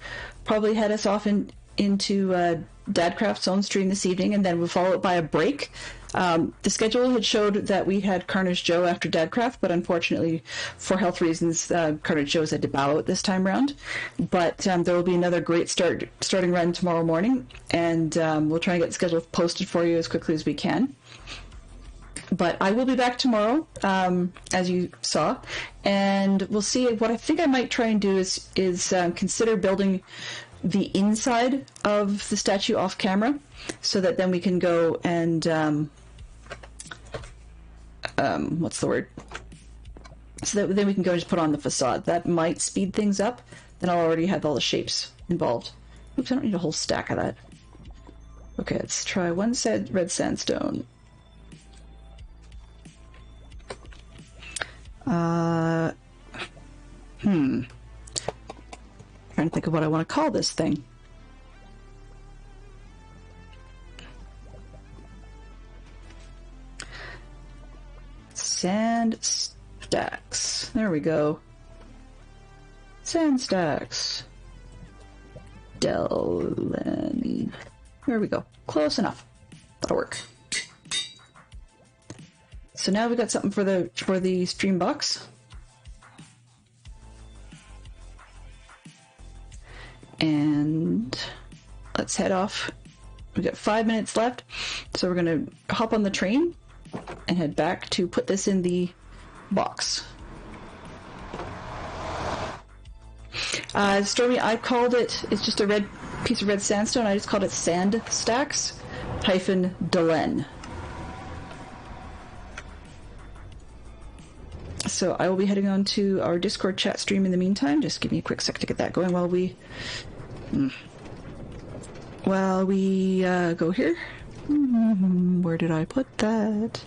probably head us off into Dadcraft's own stream this evening, and then we'll follow it by a break The schedule had showed that we had Carnage Joe after Dadcraft, but unfortunately, for health reasons, Carnage Joe's had to bow out this time around. But there will be another great starting run tomorrow morning, and we'll try and get the schedule posted for you as quickly as we can. But I will be back tomorrow, as you saw, and we'll see. What I think I might try and do is consider building the inside of the statue off camera, so that then we can go and what's the word? So that then we can go and just put on the facade. That might speed things up. Then I'll already have all the shapes involved. Oops, I don't need a whole stack of that. Okay, let's try one red sandstone. Trying to think of what I want to call this thing. Sand stacks. There we go. Sand stacks. Delany. There we go. Close enough. That'll work. So now we got something for the stream box. And let's head off. We've got 5 minutes left, so we're going to hop on the train and head back to put this in the box. Stormy, I called it, it's just a red piece of red sandstone, I just called it Sand Stacks -Delen. So I will be heading on to our Discord chat stream in the meantime. Just give me a quick sec to get that going while we go here. Where did I put that?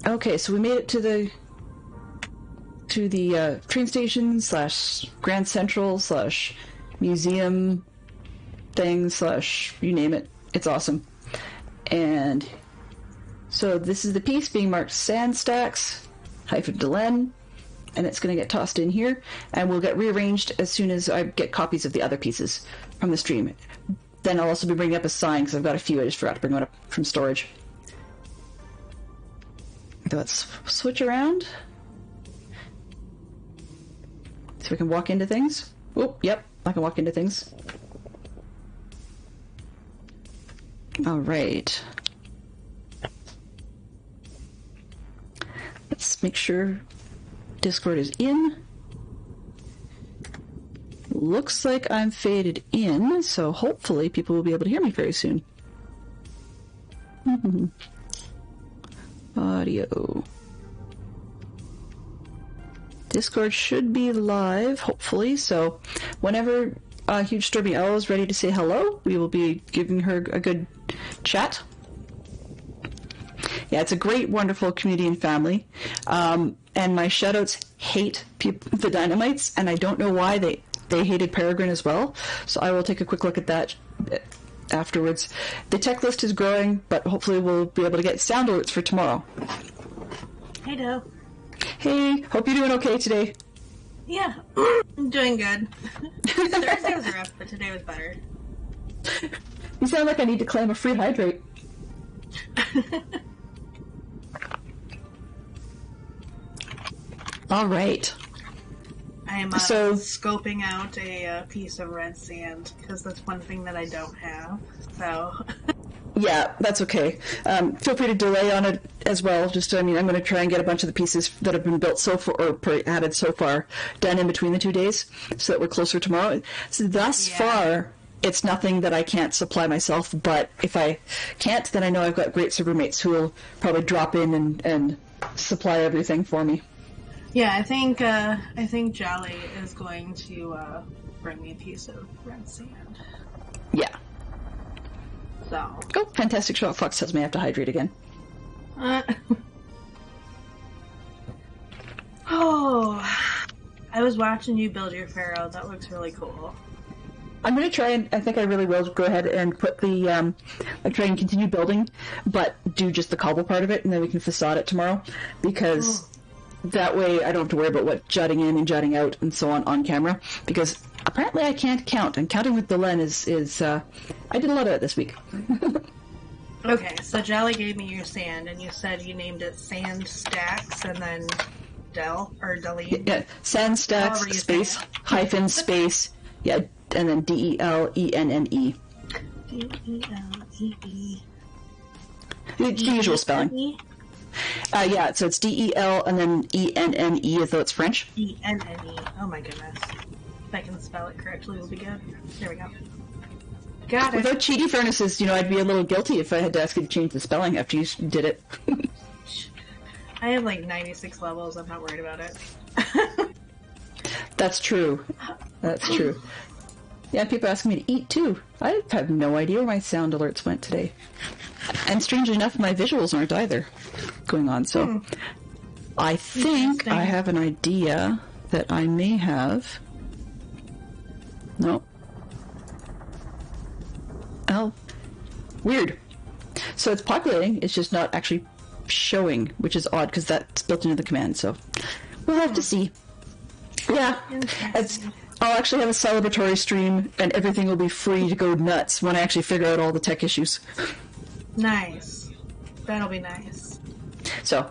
Okay, so we made it to the train station / Grand Central / museum thing / you name it. It's awesome. And so this is the piece being marked Sand Stacks -Delen, and it's going to get tossed in here, and we'll get rearranged as soon as I get copies of the other pieces from the stream. Then I'll also be bringing up a sign, because I've got a few. I just forgot to bring one up from storage. Let's switch around. So we can walk into things. Oh, yep, I can walk into things. All right. Let's make sure Discord is in. Looks like I'm faded in, so hopefully people will be able to hear me very soon. Audio. Discord should be live, hopefully, so whenever Huge Stormy Owl is ready to say hello, we will be giving her a good chat. Yeah, it's a great, wonderful community and family. And my shoutouts hate the Dynamites, and I don't know why they hated Peregrine as well, so I will take a quick look at that afterwards. The tech list is growing, but hopefully we'll be able to get sound alerts for tomorrow. Hey, Do. Hey, hope you're doing okay today. Yeah, I'm doing good. Thursday was rough, but today was better. You sound like I need to claim a free hydrate. All right. I'm scoping out a piece of red sand, because that's one thing that I don't have, so... Yeah, that's okay. Feel free to delay on it as well. I'm going to try and get a bunch of the pieces that have been built so far, or added so far, done in between the 2 days, so that we're closer tomorrow. So thus far, it's nothing that I can't supply myself, but if I can't, then I know I've got great server mates who will probably drop in and supply everything for me. Yeah, I think Jolly is going to bring me a piece of red sand. Yeah. So. Oh, Fantastic Shot Fox tells me I have to hydrate again. Oh. I was watching you build your pharaoh. That looks really cool. I'm going to try and, I think I really will go ahead and put the, like try and continue building, but do just the cobble part of it, and then we can facade it tomorrow, because that way I don't have to worry about what jutting in and jutting out and so on camera, because apparently I can't count, and counting with the Len is I did a lot of it this week. Okay, so Jolly gave me your sand, and you said you named it Sand Stacks, and then delete. Yeah, sand stacks, space, hyphen, space, yeah, and then DELENNE. DELEE. The usual spelling. Yeah, so it's DEL and then ENNE as though it's French. ENNE. Oh my goodness. If I can spell it correctly, we'll be good. There we go. Got it. Without cheaty furnaces, I'd be a little guilty if I had to ask you to change the spelling after you did it. I have like 96 levels. I'm not worried about it. That's true. That's true. Yeah, people asking me to eat too. I have no idea where my sound alerts went today. And strangely enough, my visuals aren't either going on. So I think I have an idea that I may have. No. Oh, weird. So it's populating, it's just not actually showing, which is odd because that's built into the command, so we'll have to see. Yeah, I'll actually have a celebratory stream and everything will be free to go nuts when I actually figure out all the tech issues. Nice. That'll be nice. So,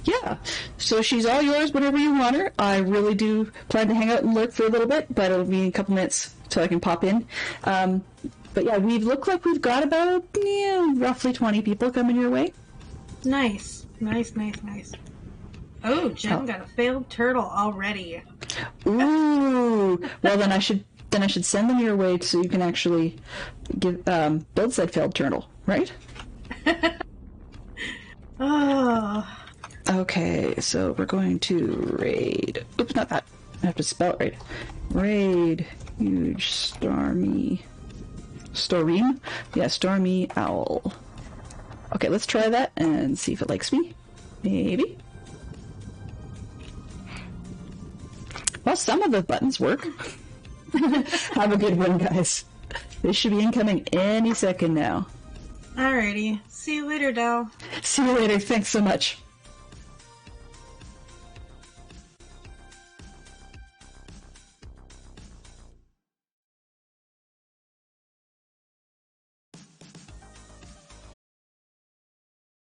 yeah. So she's all yours whenever you want her. I really do plan to hang out and lurk for a little bit, but it'll be a couple minutes so I can pop in. But yeah, we've got about roughly 20 people coming your way. Nice. Oh, Jen got a failed turtle already. Ooh. Well, then I should send them your way so you can actually build said failed turtle, right? Oh. Okay, so we're going to raid. Oops, not that. I have to spell it right. Raid huge stormy. Stormy? Yeah, stormy owl. Okay, let's try that and see if it likes me. Maybe. Well, some of the buttons work. Have a good one, guys. This should be incoming any second now. Alrighty. See you later, Del. See you later. Thanks so much.